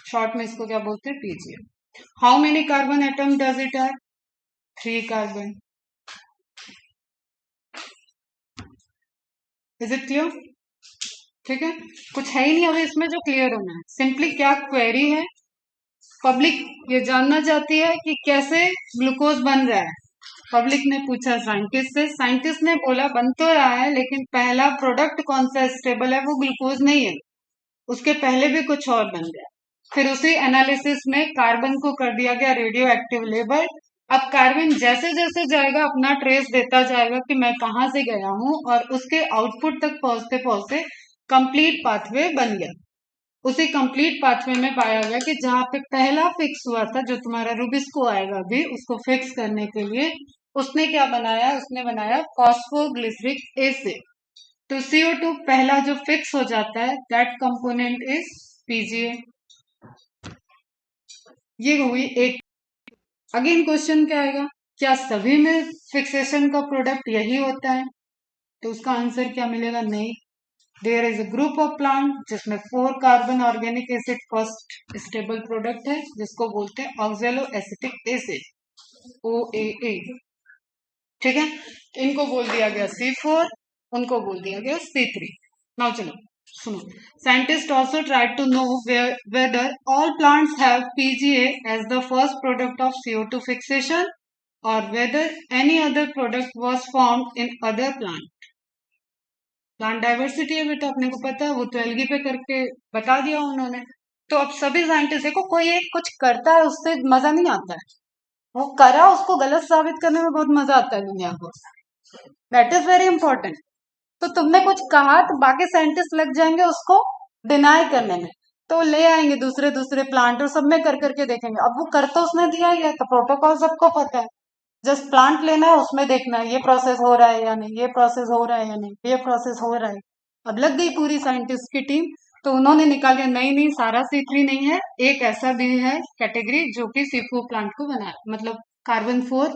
short में इसको क्या बोलते हैं, PGA. How many carbon atom does it have? 3 carbon. Is it clear? ठीक है, कुछ है ही नहीं अभी इसमें जो क्लियर होना है। सिंपली क्या क्वेरी है, पब्लिक ये जानना चाहती है कि कैसे ग्लूकोज बन रहा है। पब्लिक ने पूछा साइंटिस्ट से, साइंटिस्ट ने बोला बन तो रहा है लेकिन पहला प्रोडक्ट कौन सा स्टेबल है, वो ग्लूकोज नहीं है, उसके पहले भी कुछ और बन गया। फिर उसी एनालिसिस में कार्बन को कर दिया गया रेडियो एक्टिव लेबल। अब कार्बन जैसे जैसे जाएगा अपना ट्रेस देता जाएगा कि मैं कहाँ से गया हूँ, और उसके आउटपुट तक पहुंचते पहुंचते कंप्लीट पाथवे बन गया। उसी कंप्लीट पाथवे में पाया गया कि जहाँ पे पहला फिक्स हुआ था, जो तुम्हारा रूबिस्को आएगा अभी, उसको फिक्स करने के लिए उसने क्या बनाया, उसने बनाया फॉस्फोग्लिसरिक एसिड। तो CO2 पहला जो फिक्स हो जाता है, दैट कंपोनेंट इज पीजीए। ये हुई एक। अगेन क्वेश्चन क्या आएगा, क्या सभी में फिक्सेशन का प्रोडक्ट यही होता है? तो उसका आंसर क्या मिलेगा, नहीं। There is a group of plant जिसमें 4 carbon organic acid first stable product है, जिसको बोलते हैं ऑक्सैलो एसिटिक एसिड, OAA। ठीक है, इनको बोल दिया गया C4, उनको बोल दिया गया C3। नाउ चलो सुनो, scientist also tried to know whether all plants have PGA as the first product of CO2 fixation और whether any other product was formed in other plant. Plant diversity है बेटा, अपने को पता है, वो तो एल्गी पे करके बता दिया उन्होंने। तो अब सभी साइंटिस्ट देखो, कोई एक कुछ करता है उससे मजा नहीं आता है, वो करा उसको गलत साबित करने में बहुत मजा आता है दुनिया को। That is very important. तो तुमने कुछ कहा तो बाकी साइंटिस्ट लग जाएंगे उसको डिनाई करने में, तो ले आएंगे दूसरे दूसरे प्लांट और सब में कर करके देखेंगे। अब वो कर तो उसने दिया ही है, तो प्रोटोकॉल सबको पता है, जस्ट प्लांट लेना है, उसमें देखना है ये प्रोसेस हो रहा है या नहीं, ये प्रोसेस हो रहा है या नहीं, ये प्रोसेस हो रहा है। अब लग गई पूरी साइंटिस्ट की टीम, तो उन्होंने निकाले नहीं नहीं सारा C3 नहीं है, एक ऐसा भी है कैटेगरी जो कि C4 प्लांट को बना, मतलब कार्बन 4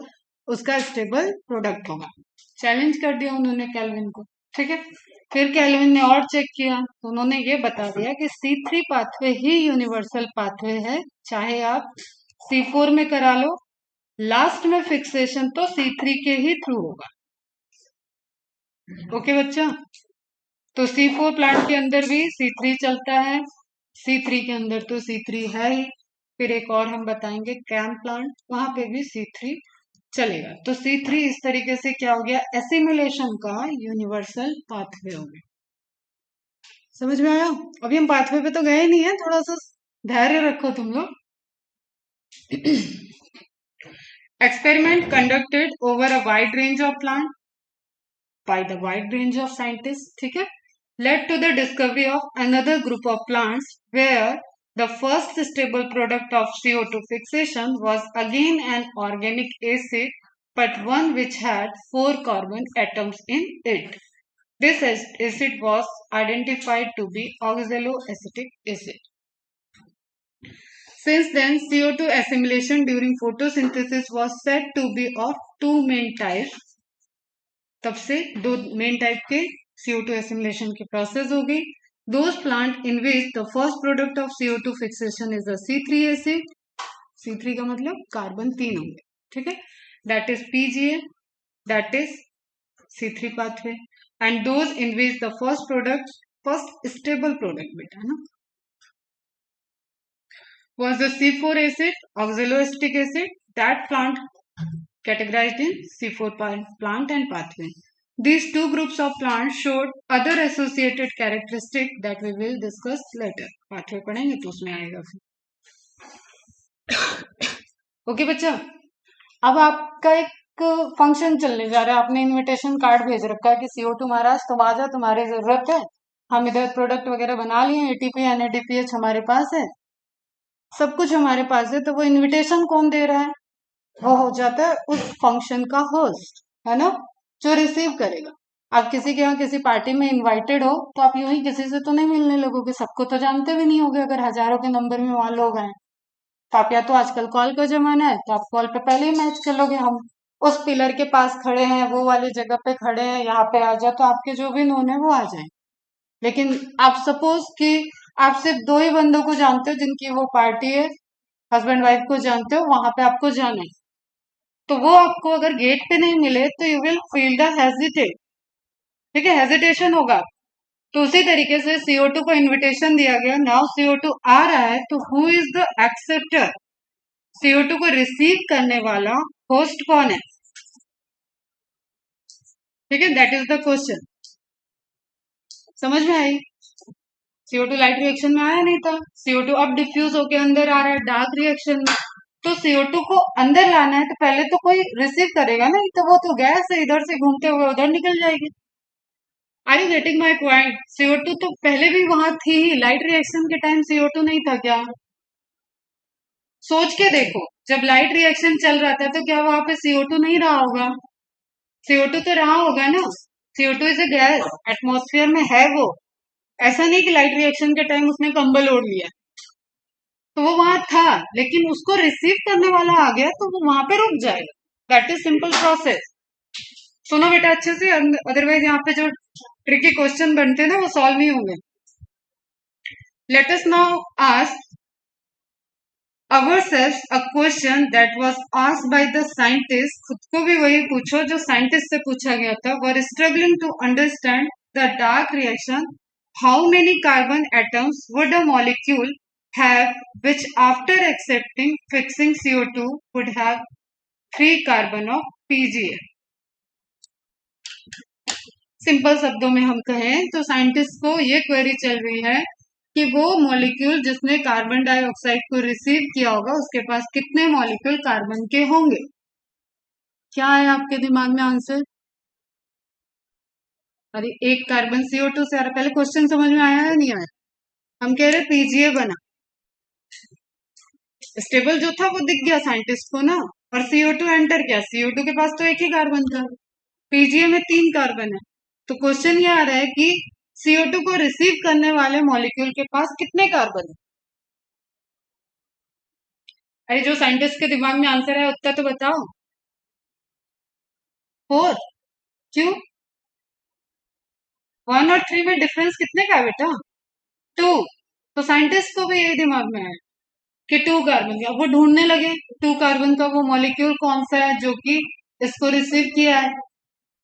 उसका स्टेबल प्रोडक्ट होगा। चैलेंज कर दिया उन्होंने कैल्विन को। ठीक है, फिर कैल्विन ने और चेक किया, तो उन्होंने ये बता दिया कि C3 पाथवे ही यूनिवर्सल पाथवे है, चाहे आप C4 में करा लो, लास्ट में फिक्सेशन तो C3 के ही थ्रू होगा। ओके बच्चा, तो C4 प्लांट के अंदर भी C3 चलता है, C3 के अंदर तो C3 है ही। फिर एक और हम बताएंगे कैम प्लांट, वहां पे भी C3 चलेगा। तो C3 इस तरीके से क्या हो गया, एसिमिलेशन का यूनिवर्सल पाथवे हो गया। समझ में आया? अभी हम पाथवे पे तो गए नहीं है, थोड़ा सा धैर्य रखो तुम लोग। Experiment conducted over a wide range of plants by the wide range of scientists, ठीक है, led to the discovery of another group of plants where the first stable product of CO2 fixation was again an organic acid, but one which had 4 carbon atoms in it. This acid was identified to be oxaloacetic acid. Since then, CO2 assimilation during photosynthesis was said to be of 2 main types. तब से 2 main type के CO2 assimilation की process हो गई। Those plant in which the first product of CO2 fixation is a C3 acid, C3 का मतलब carbon 3 होंगे, ठीक है, that is PGA, that is C3 pathway. And those in which the first stable product बेटा है ना was the C4 acid, oxaloacetic acid, that plant categorized in C4 plant and pathway. These two groups of plants showed other associated characteristics that we will discuss later. Pathway पढ़ेंगे तो उसमें आएगा फिर. Okay बच्चा, अब आपका एक फंक्शन चलने जा रहा है. आपने इनविटेशन कार्ड भेज रखा है कि CO2 महाराज तुम आ जाओ, तुम्हारी जरूरत है. हम इधर प्रोडक्ट वगैरह बना लिए, ATP NADPH हमारे पास है, सब कुछ हमारे पास है. तो वो इनविटेशन कौन दे रहा है? वो हो जाता है उस फंक्शन का होस्ट, है ना, जो रिसीव करेगा. आप किसी के यहाँ किसी पार्टी में इनवाइटेड हो तो आप यूं ही किसी से तो नहीं मिलने लगोगे, सबको तो जानते भी नहीं होगे. अगर हजारों के नंबर में वहां लोग आए तो आप, या तो आजकल कॉल का जमाना है तो आप कॉल पे पहले ही मैच कर लोगे. हम उस पिलर के पास खड़े हैं, वो वाली जगह पे खड़े हैं, यहाँ पे आ जाओ, तो आपके जो भी नोन है वो आ जाए. लेकिन आप सपोज कि आप सिर्फ दो ही बंदों को जानते हो जिनकी वो पार्टी है, हस्बैंड वाइफ को जानते हो, वहां पे आपको जाना है. तो वो आपको अगर गेट पे नहीं मिले तो you will feel the hesitate. ठीक है, हेजिटेशन होगा. तो उसी तरीके से CO2 को इनविटेशन दिया गया. नाउ CO2 आ रहा है तो who is the acceptor? CO2 को रिसीव करने वाला होस्ट कौन है? ठीक है, दैट इज द क्वेश्चन. समझ में आई? CO2 लाइट रिएक्शन में आया नहीं था, CO2 अब डिफ्यूज होके अंदर आ रहा है डार्क रिएक्शन में. तो CO2 को अंदर लाना है तो पहले तो कोई रिसीव करेगा ना, तो वो तो गैस है, इधर से घूमते हुए उधर निकल जाएगी. Are you getting my point? CO2 तो पहले भी वहां थी ही, लाइट रिएक्शन के टाइम CO2 नहीं था क्या? सोच के देखो, जब लाइट रिएक्शन चल रहा था तो क्या वहां पे CO2 नहीं रहा होगा? CO2 तो रहा होगा ना. CO2 is a gas, atmosphere में है वो. ऐसा नहीं कि लाइट रिएक्शन के टाइम उसने कंबल ओढ़ लिया. तो वो वहां था, लेकिन उसको रिसीव करने वाला आ गया तो वो वहां पे रुक जाएगा. That is simple process. सुनो बेटा अच्छे से, अदरवाइज यहाँ पे जो ट्रिकी क्वेश्चन बनते हैं ना वो सॉल्व नहीं होंगे. Late us now ask ourselves a question that was asked by the scientist. खुद को भी वही पूछो जो साइंटिस्ट से पूछा गया था. were struggling to understand the dark reaction. How many carbon atoms would a molecule have which after accepting fixing CO2 would have 3 carbon of PGA? Simple शब्दों में हम कहें तो साइंटिस्ट को ये क्वेरी चल रही है कि वो मॉलिक्यूल जिसने कार्बन डाइऑक्साइड को रिसीव किया होगा उसके पास कितने मॉलिक्यूल कार्बन के होंगे. क्या है आपके दिमाग में आंसर? अरे एक कार्बन CO2 से आ रहा. पहले क्वेश्चन समझ में आया है नहीं आया? हम कह रहे PGA बना, स्टेबल जो था वो दिख गया साइंटिस्ट को ना, और CO2 एंटर किया. CO2 के पास तो एक ही कार्बन था, PGA में 3 कार्बन है. तो क्वेश्चन ये आ रहा है कि CO2 को रिसीव करने वाले मॉलिक्यूल के पास कितने कार्बन है. अरे जो साइंटिस्ट के दिमाग में आंसर है उतना तो बताओ. 4. क्यों? 1 और 3 में डिफरेंस कितने का है बेटा? 2. तो साइंटिस्ट को भी यही दिमाग में है कि 2 कार्बन का. वो ढूंढने लगे 2 कार्बन का वो मॉलिक्यूल कौन सा है जो कि इसको रिसीव किया है,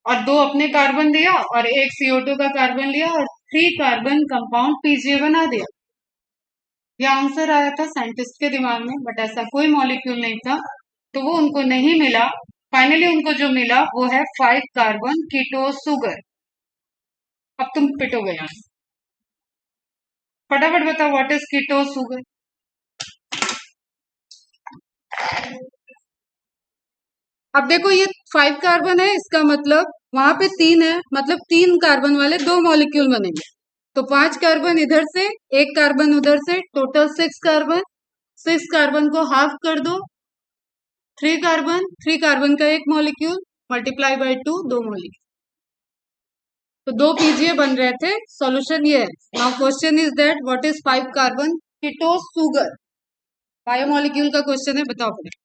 और 2 अपने कार्बन दिया और एक CO2 का कार्बन लिया और 3 कार्बन कंपाउंड PGA बना दिया. यह आंसर आया था साइंटिस्ट के दिमाग में, बट ऐसा कोई मॉलिक्यूल नहीं था तो वो उनको नहीं मिला. फाइनली उनको जो मिला वो है 5 कार्बन कीटो सुगर. अब तुम पिटोगे यहाँ, फटाफट बताओ व्हाट इज कीटो सुगर. अब देखो ये 5 कार्बन है, इसका मतलब वहां पे 3 है, मतलब 3 कार्बन वाले 2 मॉलिक्यूल बनेंगे. तो 5 कार्बन इधर से, 1 कार्बन उधर से, टोटल 6 कार्बन. 6 कार्बन को हाफ कर दो, 3 कार्बन, 3 कार्बन का एक मॉलिक्यूल मल्टीप्लाई बाय 2, 2 मॉलिक्यूल. तो 2 PGA बन रहे थे. सॉल्यूशन ये है. Now question is that what is 5 carbon keto sugar. Biomolecule का क्वेश्चन है, बताओ पहले.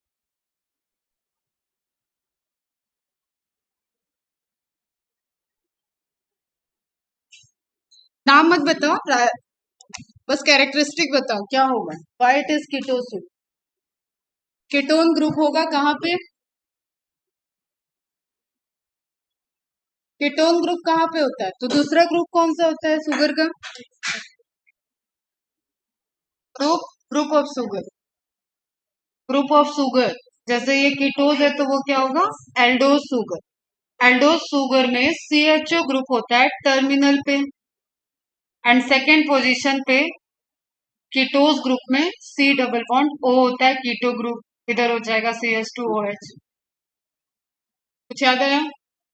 नाम मत बताओ, बस कैरेक्टरिस्टिक बताओ क्या होगा. Why it is keto sugar. Ketone group होगा कहाँ पे? कीटोन ग्रुप कहाँ पे होता है? तो दूसरा ग्रुप कौन सा होता है शुगर का? Group of sugar, group of sugar. जैसे ये कीटोज है तो वो क्या होगा? Aldose sugar. एल्डोज शुगर में CHO ग्रुप होता है टर्मिनल पे, एंड सेकेंड पोजीशन पे कीटोज ग्रुप में C डबल बॉन्ड O होता है, कीटो ग्रुप, इधर हो जाएगा CH2OH। कुछ याद आया?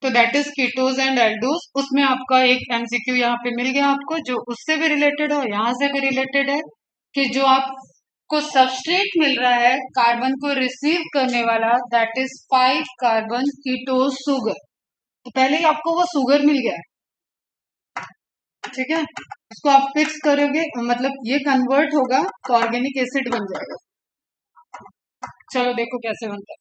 तो that is ketose and aldose. उसमें आपका एक MCQ यहाँ पे मिल गया आपको, जो उससे भी रिलेटेड है, यहाँ से भी रिलेटेड है, कि जो आपको सबस्ट्रेट मिल रहा है कार्बन को रिसीव करने वाला, दैट इज 5 कार्बन कीटोज शुगर। तो पहले ही आपको वो शुगर मिल गया है, ठीक है। इसको आप फिक्स करोगे, मतलब ये कन्वर्ट होगा तो ऑर्गेनिक एसिड बन जाएगा। चलो देखो कैसे बनता है।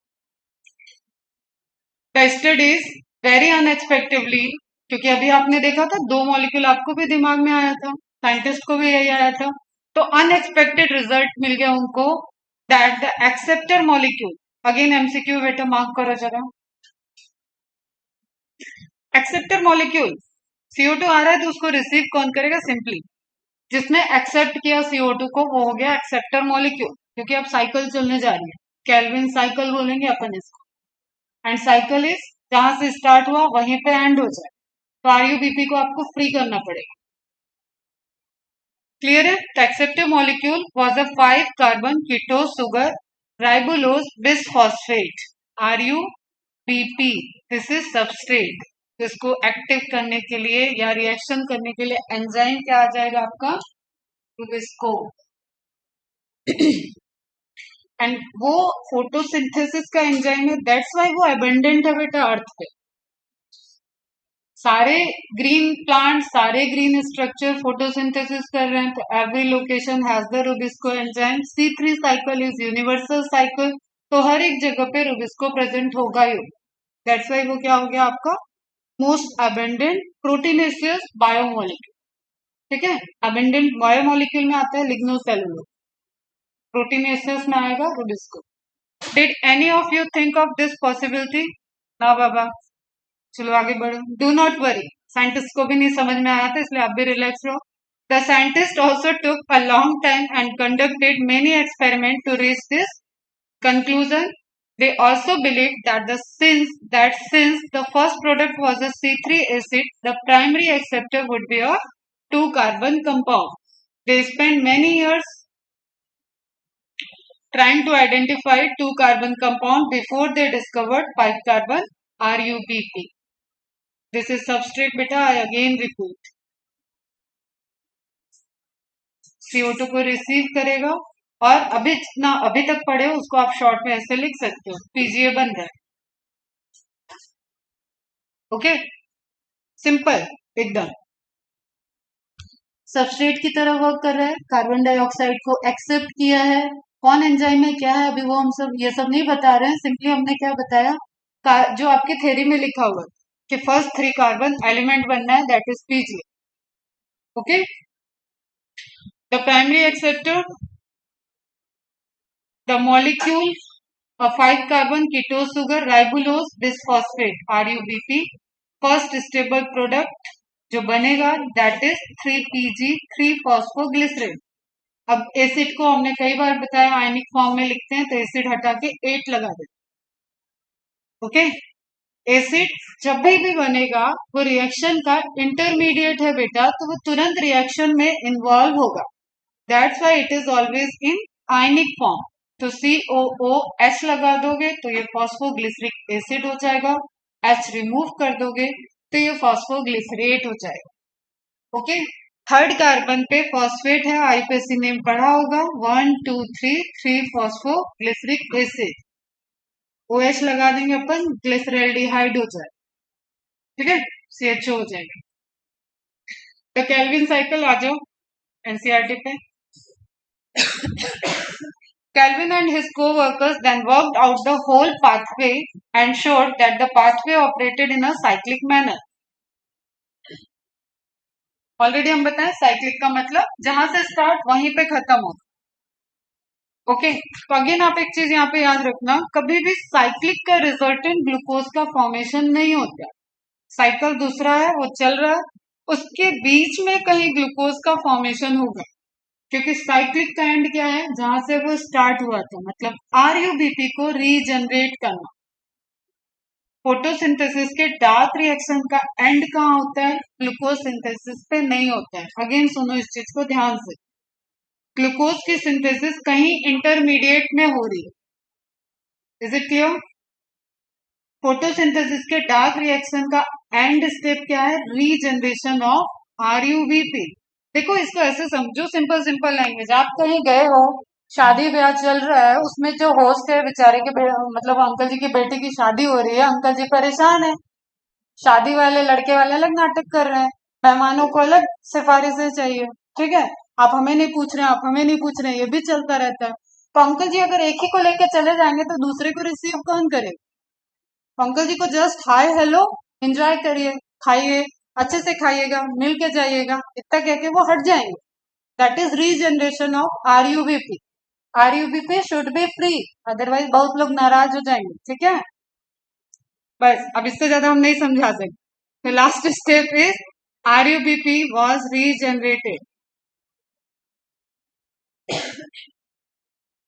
टेस्टेड इज वेरी अनएक्सपेक्टेडली, क्योंकि अभी आपने देखा था 2 मॉलिक्यूल, आपको भी दिमाग में आया था, साइंटिस्ट को भी यही आया था, तो अनएक्सपेक्टेड रिजल्ट मिल गया उनको, that the acceptor molecule, again MCQ बेटा मार्क करो जरा, एक्सेप्टर मॉलिक्यूल CO2 आ रहा है तो उसको रिसीव कौन करेगा? सिंपली जिसने एक्सेप्ट किया CO2 को वो हो गया एक्सेप्टर मॉलिक्यूल, क्योंकि अब साइकिल चलने जा रही है, केल्विन साइकिल बोलेंगे अपन इसको, एंड साइकिल इज जहां से स्टार्ट हुआ वहीं पे एंड हो जाए, तो RUBP को आपको फ्री करना पड़ेगा। क्लियर है? तो acceptive molecule was a 5 carbon कीटोज sugar राइबोलोज bisphosphate RUBP, this is substrate. इसको एक्टिव करने के लिए या रिएक्शन करने के लिए एंजाइम क्या आ जाएगा आपका? रुबिस्को। एंड वो फोटोसिंथेसिस का एंजाइम है, दैट्स वाई वो अबंडेंट है बेटा अर्थ पे। सारे ग्रीन प्लांट, सारे ग्रीन स्ट्रक्चर फोटोसिंथेसिस कर रहे हैं, तो every location has the Rubisco enzyme. C3 cycle is universal cycle, तो हर एक जगह पे रुबिस्को प्रेजेंट होगा ही। दैट्स वाई वो क्या हो गया आपका? मोस्ट अबेंडेंट प्रोटीनेशियस बायोमोलिक्यूल, ठीक है। अबेंडेंट बायोमोलिक्यूल में आता है लिग्नोसेलुलोज, प्रोटीनेशियस में आएगा Rubisco. Did any of you think of this possibility? ना बाबा। चलो आगे बढ़ो। डू नॉट वरी, साइंटिस्ट को भी नहीं समझ में आया था, इसलिए आप भी रिलैक्स रहो। The scientist also took a long time and conducted many experiment to reach this conclusion. They also believed that since the first product was a C3 acid, the primary acceptor would be a 2 carbon compound. They spent many years trying to identify 2 carbon compound before they discovered 5 carbon RUBP. This is substrate beta, I again repeat. CO2 को receive करेगा, और अभी जितना अभी तक पढ़े हो उसको आप शॉर्ट में ऐसे लिख सकते हो, PGA बन रहा है। ओके, सिंपल एकदम। सबस्ट्रेट की तरह वर्क कर रहा है, कार्बन डाइऑक्साइड को एक्सेप्ट किया है, कौन एंजाइम है क्या है अभी वो हम सब ये सब नहीं बता रहे हैं, सिंपली हमने क्या बताया, जो आपके थ्योरी में लिखा हुआ कि फर्स्ट 3 कार्बन एलिमेंट बनना है, that is PGA। Okay, the primary acceptor, the molecule of 5 carbon ketose sugar ribulose bisphosphate RUBP, first stable product जो बनेगा दैट इज 3PG 3 फॉस्फोग्लिसरेट। अब एसिड को हमने कई बार बताया आयनिक फॉर्म में लिखते हैं, तो एसिड हटा के 8 लगा देते। ओके, एसिड जब भी बनेगा वो रिएक्शन का इंटरमीडिएट है बेटा, तो वो तुरंत रिएक्शन में इन्वॉल्व होगा, that's why it is always in ionic form. तो COOH लगा दोगे तो ये फॉस्फोग्लिसरिक एसिड हो जाएगा, H रिमूव कर दोगे तो ये फॉस्फोग्लिसरेट हो जाएगा। ओके, थर्ड कार्बन पे फॉस्फेट है, IUPAC नेम पढ़ा होगा, 1 2 3 फॉस्फोग्लिसरिक एसिड, OH लगा देंगे अपन, ग्लिसरैल्डिहाइड हो जाए, ठीक है, CHO हो जाएगा। तो केल्विन साइकिल आ जाओ NCERT पे। Kelvin and his co-workers then worked out the whole pathway and showed that the pathway operated in a cyclic manner. Already हम बताएं साइक्लिक का मतलब जहां से स्टार्ट वहीं पे खत्म हो। ओके, तो अगेन आप एक चीज यहाँ पे याद रखना, कभी भी साइक्लिक का रिजल्टेंट ग्लूकोज का फॉर्मेशन नहीं होता, साइकिल दूसरा है वो चल रहा है, उसके बीच में कहीं ग्लूकोज का फॉर्मेशन होगा, क्योंकि साइक्लिक का एंड क्या है, जहां से वो स्टार्ट हुआ था, मतलब आरयूबीपी को रीजनरेट करना। फोटोसिंथेसिस के डार्क रिएक्शन का एंड कहाँ होता है, ग्लूकोज सिंथेसिस पे नहीं होता है। अगेन सुनो इस चीज को ध्यान से, ग्लूकोज की सिंथेसिस कहीं इंटरमीडिएट में हो रही है। Is it clear? फोटोसिंथेसिस के डार्क रिएक्शन का एंड स्टेप क्या है, रीजनरेशन ऑफ आरयूबीपी। देखो इसको ऐसे समझो, सिंपल सिंपल लैंग्वेज, आप कहीं गए हो, शादी ब्याह चल रहा है, उसमें जो होस्ट है बेचारे के मतलब अंकल जी की बेटी की शादी हो रही है, अंकल जी परेशान है, शादी वाले लड़के वाले अलग नाटक कर रहे हैं, मेहमानों को अलग सिफारिशें चाहिए, ठीक है, आप हमें नहीं पूछ रहे हैं, आप हमें नहीं पूछ रहे हैं, ये भी चलता रहता है। तो अंकल जी अगर एक ही को लेके चले जाएंगे तो दूसरे को रिसीव कौन करे? अंकल जी को जस्ट हाय हेलो, एंजॉय करिए, खाइए, अच्छे से खाइएगा, मिल के जाइएगा, इतना कह के वो हट जाएंगे। That is regeneration of RuBP. RuBP should be free, otherwise बहुत लोग नाराज हो जाएंगे, ठीक है। बस अब इससे ज्यादा हम नहीं समझा सकते। The last step is RUBP was regenerated.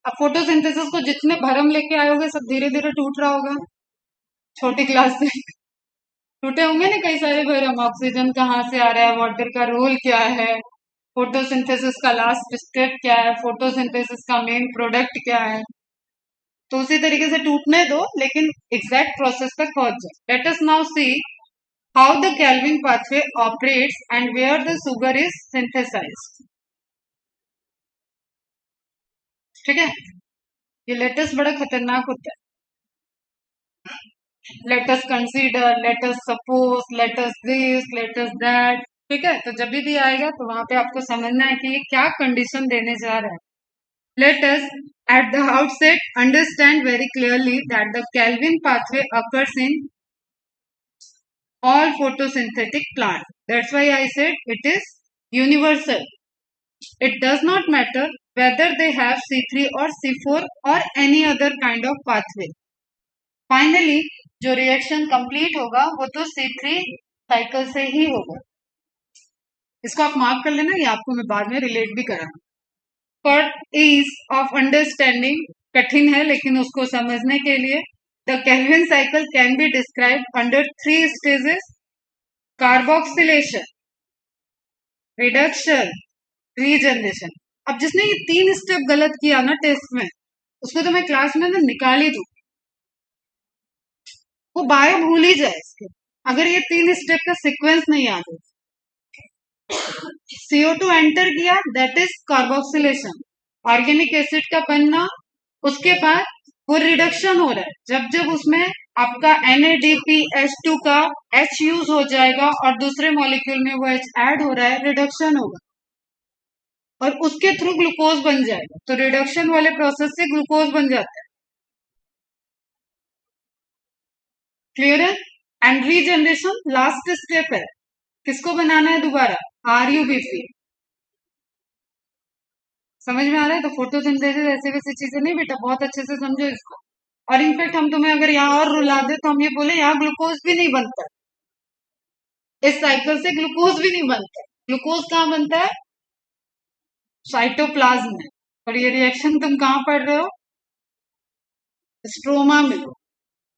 अब फोटोसिंथेसिस को जितने भरम लेके आए होंगे सब धीरे धीरे टूट रहा होगा, छोटी क्लास से टूटे होंगे ना कई सारे भरम, ऑक्सीजन कहाँ से आ रहा है, वाटर का रोल क्या है, फोटोसिंथेसिस का लास्ट स्टेप क्या है, फोटोसिंथेसिस का मेन प्रोडक्ट क्या है। तो उसी तरीके से टूटने दो, लेकिन एग्जैक्ट प्रोसेस तक पहुंच जाए। Let us now see how the Calvin pathway operates and where the sugar is synthesised. ठीक है, ये लेटेस्ट बड़ा खतरनाक होता है। Let us consider, let us suppose, let us this, let us that. ठीक है, तो जब भी आएगा तो वहां पे आपको समझना है कि ये क्या कंडीशन देने जा रहा है। Let us at the outset understand very clearly that the Calvin pathway occurs in all photosynthetic plants. That's why I said it is universal. It does not matter whether they have C3 or C4 or any other kind of pathway. Finally जो reaction complete होगा वो तो C3 cycle से ही होगा। इसको आप mark कर लेना, ये आपको मैं बाद में रिलेट भी कराऊंगा। फॉर ईज ऑफ अंडरस्टैंडिंग, कठिन है लेकिन उसको समझने के लिए, the Calvin cycle can be describe under 3 stages: carboxylation, reduction, regeneration. अब जिसने ये 3 स्टेप गलत किया ना टेस्ट में, उसको तो मैं क्लास में ना निकाल ही दूं, वो बायो भूल ही जाए इसके, अगर ये 3 स्टेप का सीक्वेंस नहीं याद हो। CO2 एंटर किया, that is carboxylation, organic acid का बनना, उसके बाद वो रिडक्शन हो रहा है, जब जब उसमें आपका NADPH2 का H यूज हो जाएगा और दूसरे मॉलिक्यूल में वो H ऐड हो रहा है, रिडक्शन होगा और उसके थ्रू ग्लूकोज बन जाएगा। तो रिडक्शन वाले प्रोसेस से ग्लूकोज बन जाता है। क्लियर है? एंड रीजनरेशन लास्ट स्टेप है, किसको बनाना है दोबारा, आरयूबीपी। समझ में आ रहा है? तो फोटोसिंथेसिस ऐसे वैसे चीजें नहीं बेटा, बहुत अच्छे से समझो इसको। और इनफेक्ट हम तुम्हें अगर यहाँ और रुला दे तो हम ये बोले यहाँ ग्लूकोज भी नहीं बनता, इस साइकिल से ग्लूकोज भी नहीं बनता। ग्लूकोज कहाँ बनता है, साइटोप्लाज्म में। और ये रिएक्शन तुम कहाँ पढ़ रहे हो, स्ट्रोमा में।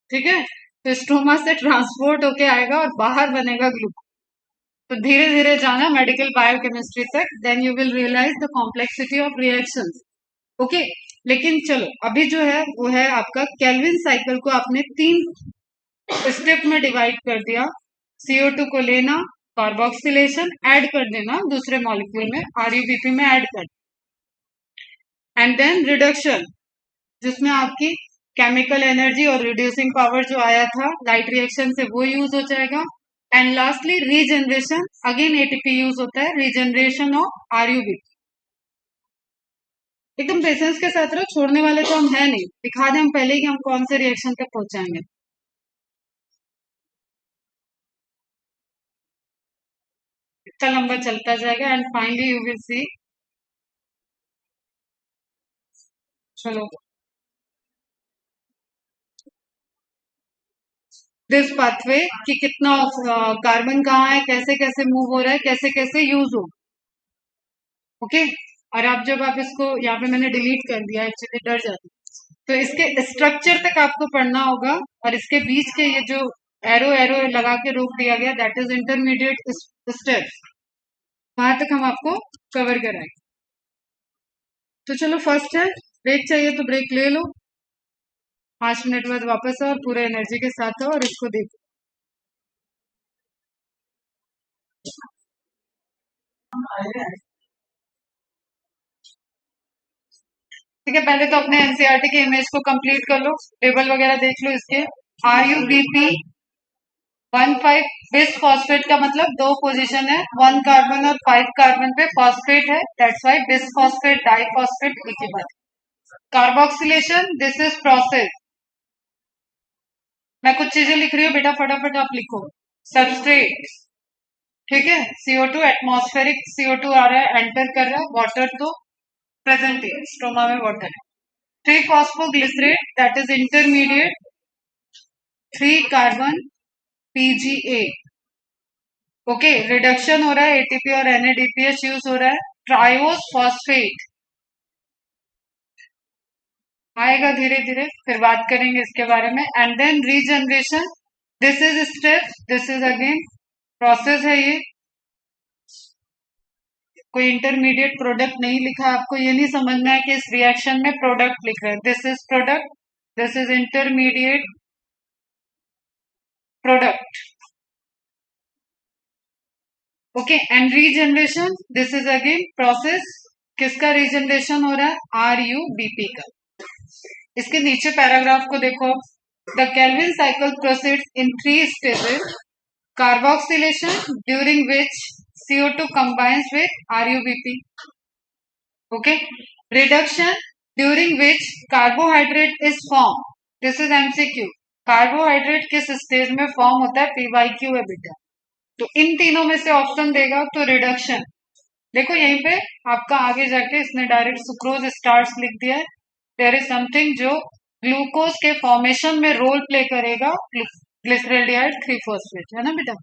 ठीक है, तो स्ट्रोमा से ट्रांसपोर्ट होके आएगा और बाहर बनेगा ग्लूकोज। तो धीरे धीरे जाना मेडिकल बायोकेमिस्ट्री तक, then you will realise the complexity of reactions. Okay, लेकिन चलो अभी जो है वो है आपका केल्विन साइकिल को आपने 3 स्टेप में डिवाइड कर दिया। CO2 को लेना, कार्बोक्सिलेशन ऐड कर देना दूसरे मॉलिक्यूल में, आरयूबीपी में ऐड कर, एंड देन रिडक्शन, जिसमें आपकी केमिकल एनर्जी और रिड्यूसिंग पावर जो आया था लाइट रिएक्शन से वो यूज हो जाएगा। And lastly regeneration, again ATP use होता है, रीजनरेशन ऑफ आरयूबीपी। एकदम पेशेंस के साथ रहो, छोड़ने वाले तो हम है नहीं, दिखा दें हम पहले ही कि हम कौन से रिएक्शन तक पहुंचाएंगे। इतना लंबा चलता जाएगा and finally you will see. चलो दिस पाथवे कि कितना कार्बन कहाँ है, कैसे कैसे मूव हो रहा है, कैसे कैसे यूज हो। ओके, और अब जब आप इसको यहाँ पे मैंने डिलीट कर दिया, एक्चुअली डर जाती, तो इसके स्ट्रक्चर तक आपको पढ़ना होगा, और इसके बीच के ये जो एरो एरो लगा के रोक दिया गया, दैट इज इंटरमीडिएट स्टेप्स, वहां तक हम आपको कवर कराएंगे। तो चलो फर्स्ट है, ब्रेक चाहिए तो ब्रेक ले लो, 5 मिनट बाद वापस आओ और पूरे एनर्जी के साथ आओ और इसको देखो। ठीक है, पहले तो अपने एनसीईआरटी की इमेज को कंप्लीट कर लो, टेबल वगैरह देख लो इसके। RuBp 1,5 बिस फॉस्फेट का मतलब 2 पोजीशन है, 1 कार्बन और 5 कार्बन पे फॉस्फेट है, that's why bis phosphate diphosphate एक ही बात। Carboxylation, this is process. मैं कुछ चीजें लिख रही हूँ बेटा, फटाफट आप लिखो। सबस्ट्रेट, ठीक है, CO2 एटमॉस्फेरिक CO2 आ रहा है, एंटर कर रहा है, वाटर तो प्रेजेंट है, स्टोमा में वाटर है। 3 phosphoglycerate, that is intermediate 3 carbon PGA। Okay, reduction हो रहा है, ATP और NADPH यूज हो रहा है। ट्रायोस फॉस्फेट आएगा धीरे धीरे, फिर बात करेंगे इसके बारे में। And then regeneration, this is step, this is again process है ये। कोई इंटरमीडिएट प्रोडक्ट नहीं लिखा, आपको ये नहीं समझना है कि इस रिएक्शन में प्रोडक्ट लिख रहे हैं, this is product, this is intermediate product. Okay, and regeneration, this is again process, किसका रीजनरेशन हो रहा है, RuBp का। इसके नीचे पैराग्राफ को देखो, the Calvin cycle proceeds in 3 stages, carboxylation during which CO2 combines with RuBp, okay, reduction during which carbohydrate is formed, this is MCQ, carbohydrate किस स्टेज में फॉर्म होता है, PYQ है बेटा। तो इन तीनों में से ऑप्शन देगा तो रिडक्शन, देखो यहीं पे आपका आगे जाके इसने डायरेक्ट सुक्रोज स्टार्च लिख दिया है, देयर इज समथिंग जो ग्लूकोज के फॉर्मेशन में रोल प्ले करेगा, ग्लिसरॉल्डिहाइड 3-फॉस्फेट, है ना बेटा।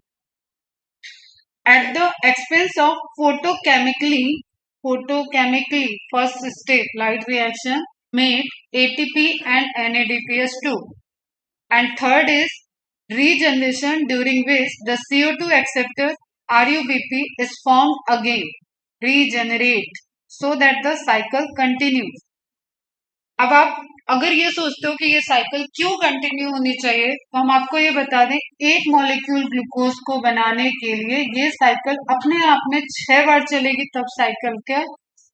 At the expense of photochemically first step light reaction made ATP and NADPH2, and third is regeneration during which the CO2 acceptor RuBp is formed again, regenerate, so that the cycle continues। अब आप अगर ये सोचते हो कि ये cycle क्यों continue होनी चाहिए, तो हम आपको ये बता दें, एक मॉलिक्यूल ग्लूकोज को बनाने के लिए ये साइकिल अपने आप में 6 बार चलेगी, तब साइकिल का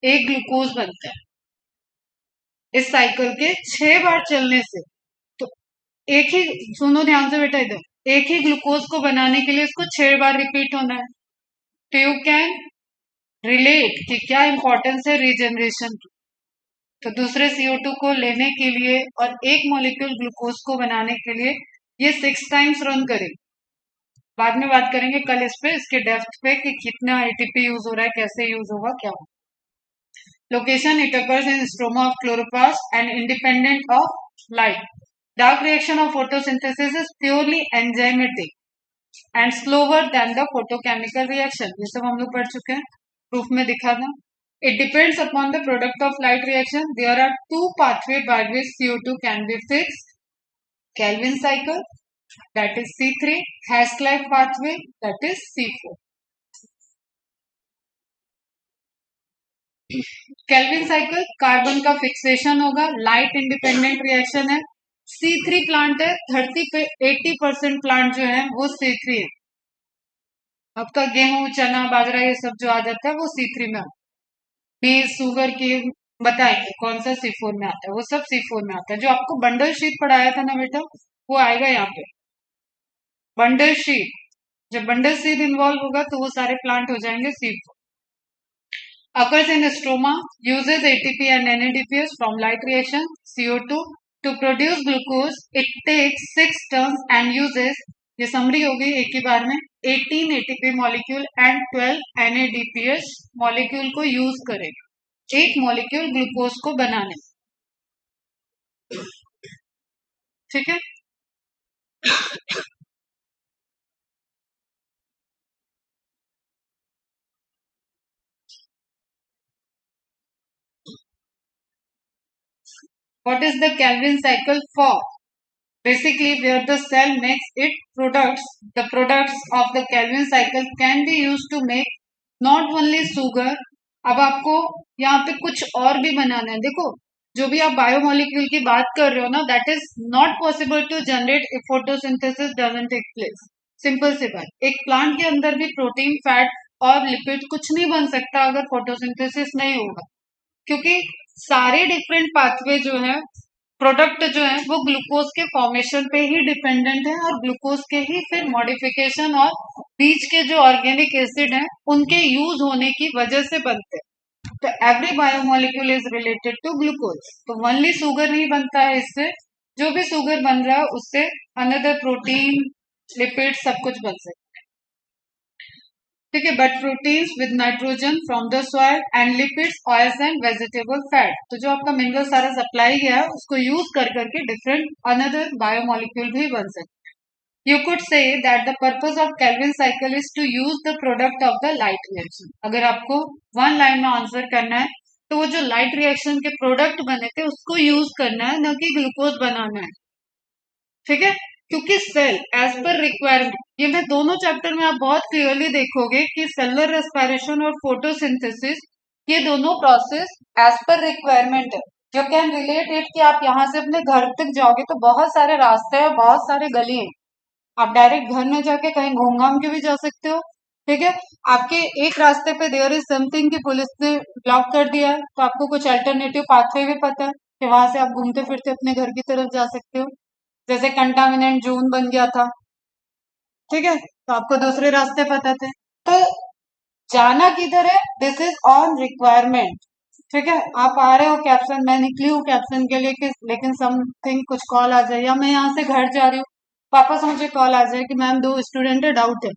एक ग्लूकोज बनता है। इस साइकिल के 6 बार चलने से, तो एक ही, सुनो ध्यान से बेटा इधर, एक ही ग्लूकोज को बनाने के लिए इसको 6 बार रिपीट होना है। तो यू कैन रिलेट कि क्या इंपॉर्टेंस है रीजनरेशन की। तो दूसरे CO2 को लेने के लिए और एक मॉलिक्यूल ग्लूकोज को बनाने के लिए ये 6 टाइम्स रन करेगी। बाद में बात करेंगे कल इस पे, इसके डेप्थ पे, कि कितना ATP यूज हो रहा है, कैसे यूज होगा, क्या होगा। Location, it occurs in stroma of chloroplast and independent of light. Dark reaction of photosynthesis is purely enzymatic and slower than the photochemical reaction, ये सब हम लोग पढ़ चुके हैं, प्रूफ में दिखा था। It depends upon the product of light reaction. There are 2 pathways by which CO2 can be fixed. Calvin cycle, that is C3, Hash-Life pathway, that is C4. Calvin cycle, carbon का fixation होगा, light independent reaction है। C3 plant है, धरती पे 80% plant जो है वो C3 है। आपका गेहूं, चना, बाजरा ये सब जो आ जाता है वो C3 में आता है। मेज, सुगर की बताएंगे कौन सा C4 में आता है, वो सब C4 में आता है। जो आपको बंडल शीट पढ़ाया था ना बेटा, वो आएगा यहाँ पे, बंडल शीट। जब बंडल शीट इन्वॉल्व होगा तो वो सारे प्लांट हो जाएंगे C4। occurs in stroma, uses ATP and NADPH from light reaction CO2 to produce glucose. It takes 6 turns and uses, ये समरी हो गई एक ही बार में, 18 ATP molecule and 12 NADPH molecule को यूज करेगा एक मॉलिक्यूल ग्लूकोज को बनाने। ठीक है, What is the Calvin cycle for? Basically, where the cell makes its products, the products of the Calvin cycle can be used to make not only sugar. अब आपको यहाँ पे कुछ और भी बनाना है. देखो, जो भी आप बायोमोलिक्यूल की बात कर रहे हो ना, that is not possible to generate if photosynthesis doesn't take place. Simple सी बात. एक प्लांट के अंदर भी प्रोटीन, फैट और लिपिड कुछ नहीं बन सकता अगर फोटोसिंथेसिस नहीं होगा, क्योंकि सारे डिफरेंट पाथवे जो है, प्रोडक्ट जो है, वो ग्लूकोज के फॉर्मेशन पे ही डिपेंडेंट है और ग्लूकोज के ही फिर मॉडिफिकेशन और बीच के जो ऑर्गेनिक एसिड हैं उनके यूज होने की वजह से बनते हैं. तो every biomolecule is related to glucose. तो ओनली शुगर नहीं बनता है इससे, जो भी शुगर बन रहा है उससे अनदर प्रोटीन, लिपिड सब कुछ बन सकता है. ठीक है. But proteins with nitrogen from the soil and lipids, oils and vegetable fat. तो जो आपका मिनरल सारा सप्लाई गया है उसको यूज कर करके डिफरेंट अनदर बायोमोलिक्यूल भी बन सकते हैं. You could say that the purpose of Calvin cycle is to use the product of the light reaction. अगर आपको वन लाइन में आंसर करना है तो वो जो लाइट रिएक्शन के प्रोडक्ट बने थे उसको यूज करना है, न कि ग्लूकोज बनाना है. ठीक है. क्योंकि सेल एज पर रिक्वायरमेंट, ये मैं दोनों चैप्टर में आप बहुत क्लियरली देखोगे कि सेलुलर रेस्पिरेशन और फोटोसिंथेसिस ये दोनों प्रोसेस एज पर रिक्वायरमेंट है. यू कैन रिलेट इट कि आप यहाँ से अपने घर तक जाओगे तो बहुत सारे रास्ते हैं, बहुत सारे गली हैं. आप डायरेक्ट घर में जाके कहीं घूम घाम के भी जा सकते हो. ठीक है. आपके एक रास्ते पे देयर इज समथिंग कि पुलिस ने ब्लॉक कर दिया है, तो आपको कुछ अल्टरनेटिव पाथवे भी पता है कि वहां से आप घूमते फिरते अपने घर की तरफ जा सकते हो. जैसे कंटामिनेंट जोन बन गया था. ठीक है. तो आपको दूसरे रास्ते पता थे. तो जाना किधर है, दिस इज ऑन रिक्वायरमेंट. ठीक है. आप आ रहे हो कैप्शन, मैं निकली हूँ कैप्शन के लिए लेकिन समथिंग कुछ कॉल आ जाए, या मैं यहाँ से घर जा रही हूँ वापस मुझे कॉल आ जाए कि मैम 2 स्टूडेंट है, डाउट है.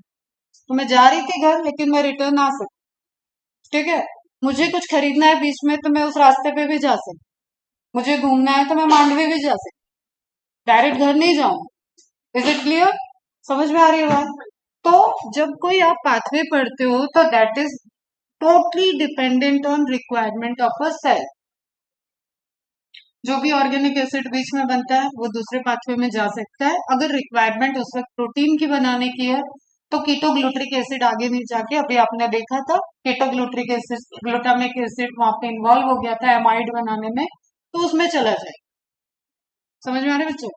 तो मैं जा रही थी घर लेकिन मैं रिटर्न आ सकती. ठीक है. मुझे कुछ खरीदना है बीच में तो मैं उस रास्ते पे भी जा सकती. मुझे घूमना है तो मैं मांडवी भी जा सकती. डायरेक्ट घर नहीं जाऊँ. Is it clear? समझ में आ रही है बात? तो जब कोई आप पाथवे पढ़ते हो तो that is totally dependent on requirement of a cell. जो भी ऑर्गेनिक एसिड बीच में बनता है वो दूसरे पाथवे में जा सकता है. अगर रिक्वायरमेंट उस वक्त प्रोटीन की बनाने की है तो कीटोग्लूट्रिक एसिड आगे नहीं जाके, अभी आपने देखा था कीटोग्लूट्रिक एसिड, ग्लूटामिक एसिड वहां पे इन्वॉल्व हो गया था एमाइड बनाने में, तो उसमें चला जाए. समझ में आ रहे बच्चों?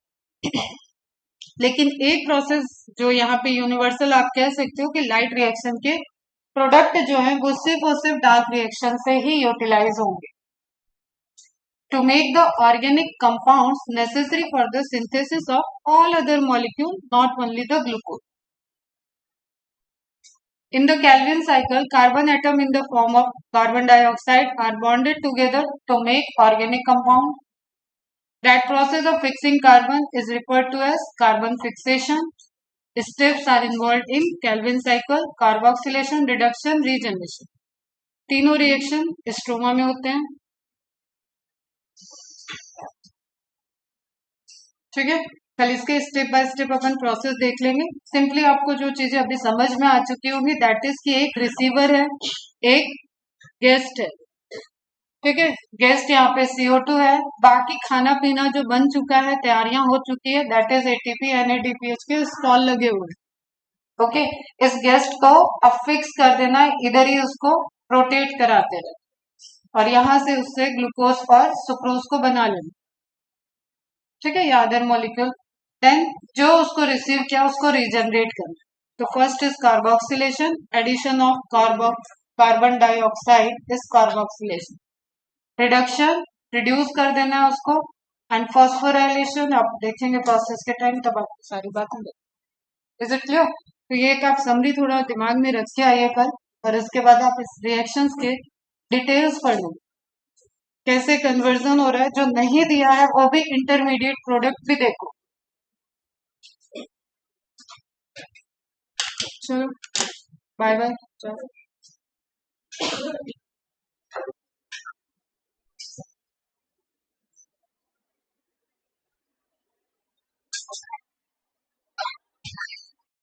लेकिन एक प्रोसेस जो यहाँ पे यूनिवर्सल आप कह सकते हो कि लाइट रिएक्शन के प्रोडक्ट जो है वो सिर्फ और सिर्फ डार्क रिएक्शन से ही यूटिलाइज होंगे to make the organic compounds necessary for the synthesis of all other molecules, not only the glucose. In the Calvin cycle, carbon atom in the form of carbon dioxide are bonded together to make organic compound. That process of fixing carbon is referred to as carbon fixation. Steps are involved in Calvin cycle: carboxylation, reduction, regeneration. तीनों reaction stroma में होते हैं. ठीक है. कल इसके step by step upon process देख लेंगे. सिंपली आपको जो चीजें अभी समझ में आ चुकी होंगी दैट इज कि एक रिसीवर है, एक गेस्ट है. ठीक है. गेस्ट यहाँ पे CO2 है, बाकी खाना पीना जो बन चुका है, तैयारियां हो चुकी है, दैट इज ATP, NADPH के स्टॉल लगे हुए हैं. ओके. इस गेस्ट को अब फिक्स कर देना है, इधर ही उसको रोटेट कराते रहे और यहां से उससे ग्लूकोज और सुक्रोज को बना लेना. ठीक है. या अदर मॉलिक्यूल. देन जो उसको रिसीव किया उसको रीजनरेट करना. तो first is carboxylation, addition of carbon dioxide is carboxylation. Reduction, reduce कर देना है उसको. एंड फॉस्फोराइलेशन आप देखेंगे प्रोसेस के टाइम, तब आपको सारी बातें. Is it clear? तो ये एक आप समरी थोड़ा दिमाग में रख के आइए कल, और इसके बाद आप इस रिएक्शंस के डिटेल्स पढ़ लो, कैसे कन्वर्जन हो रहा है. जो नहीं दिया है वो भी इंटरमीडिएट प्रोडक्ट भी देखो. चलो बाय बाय. चलो.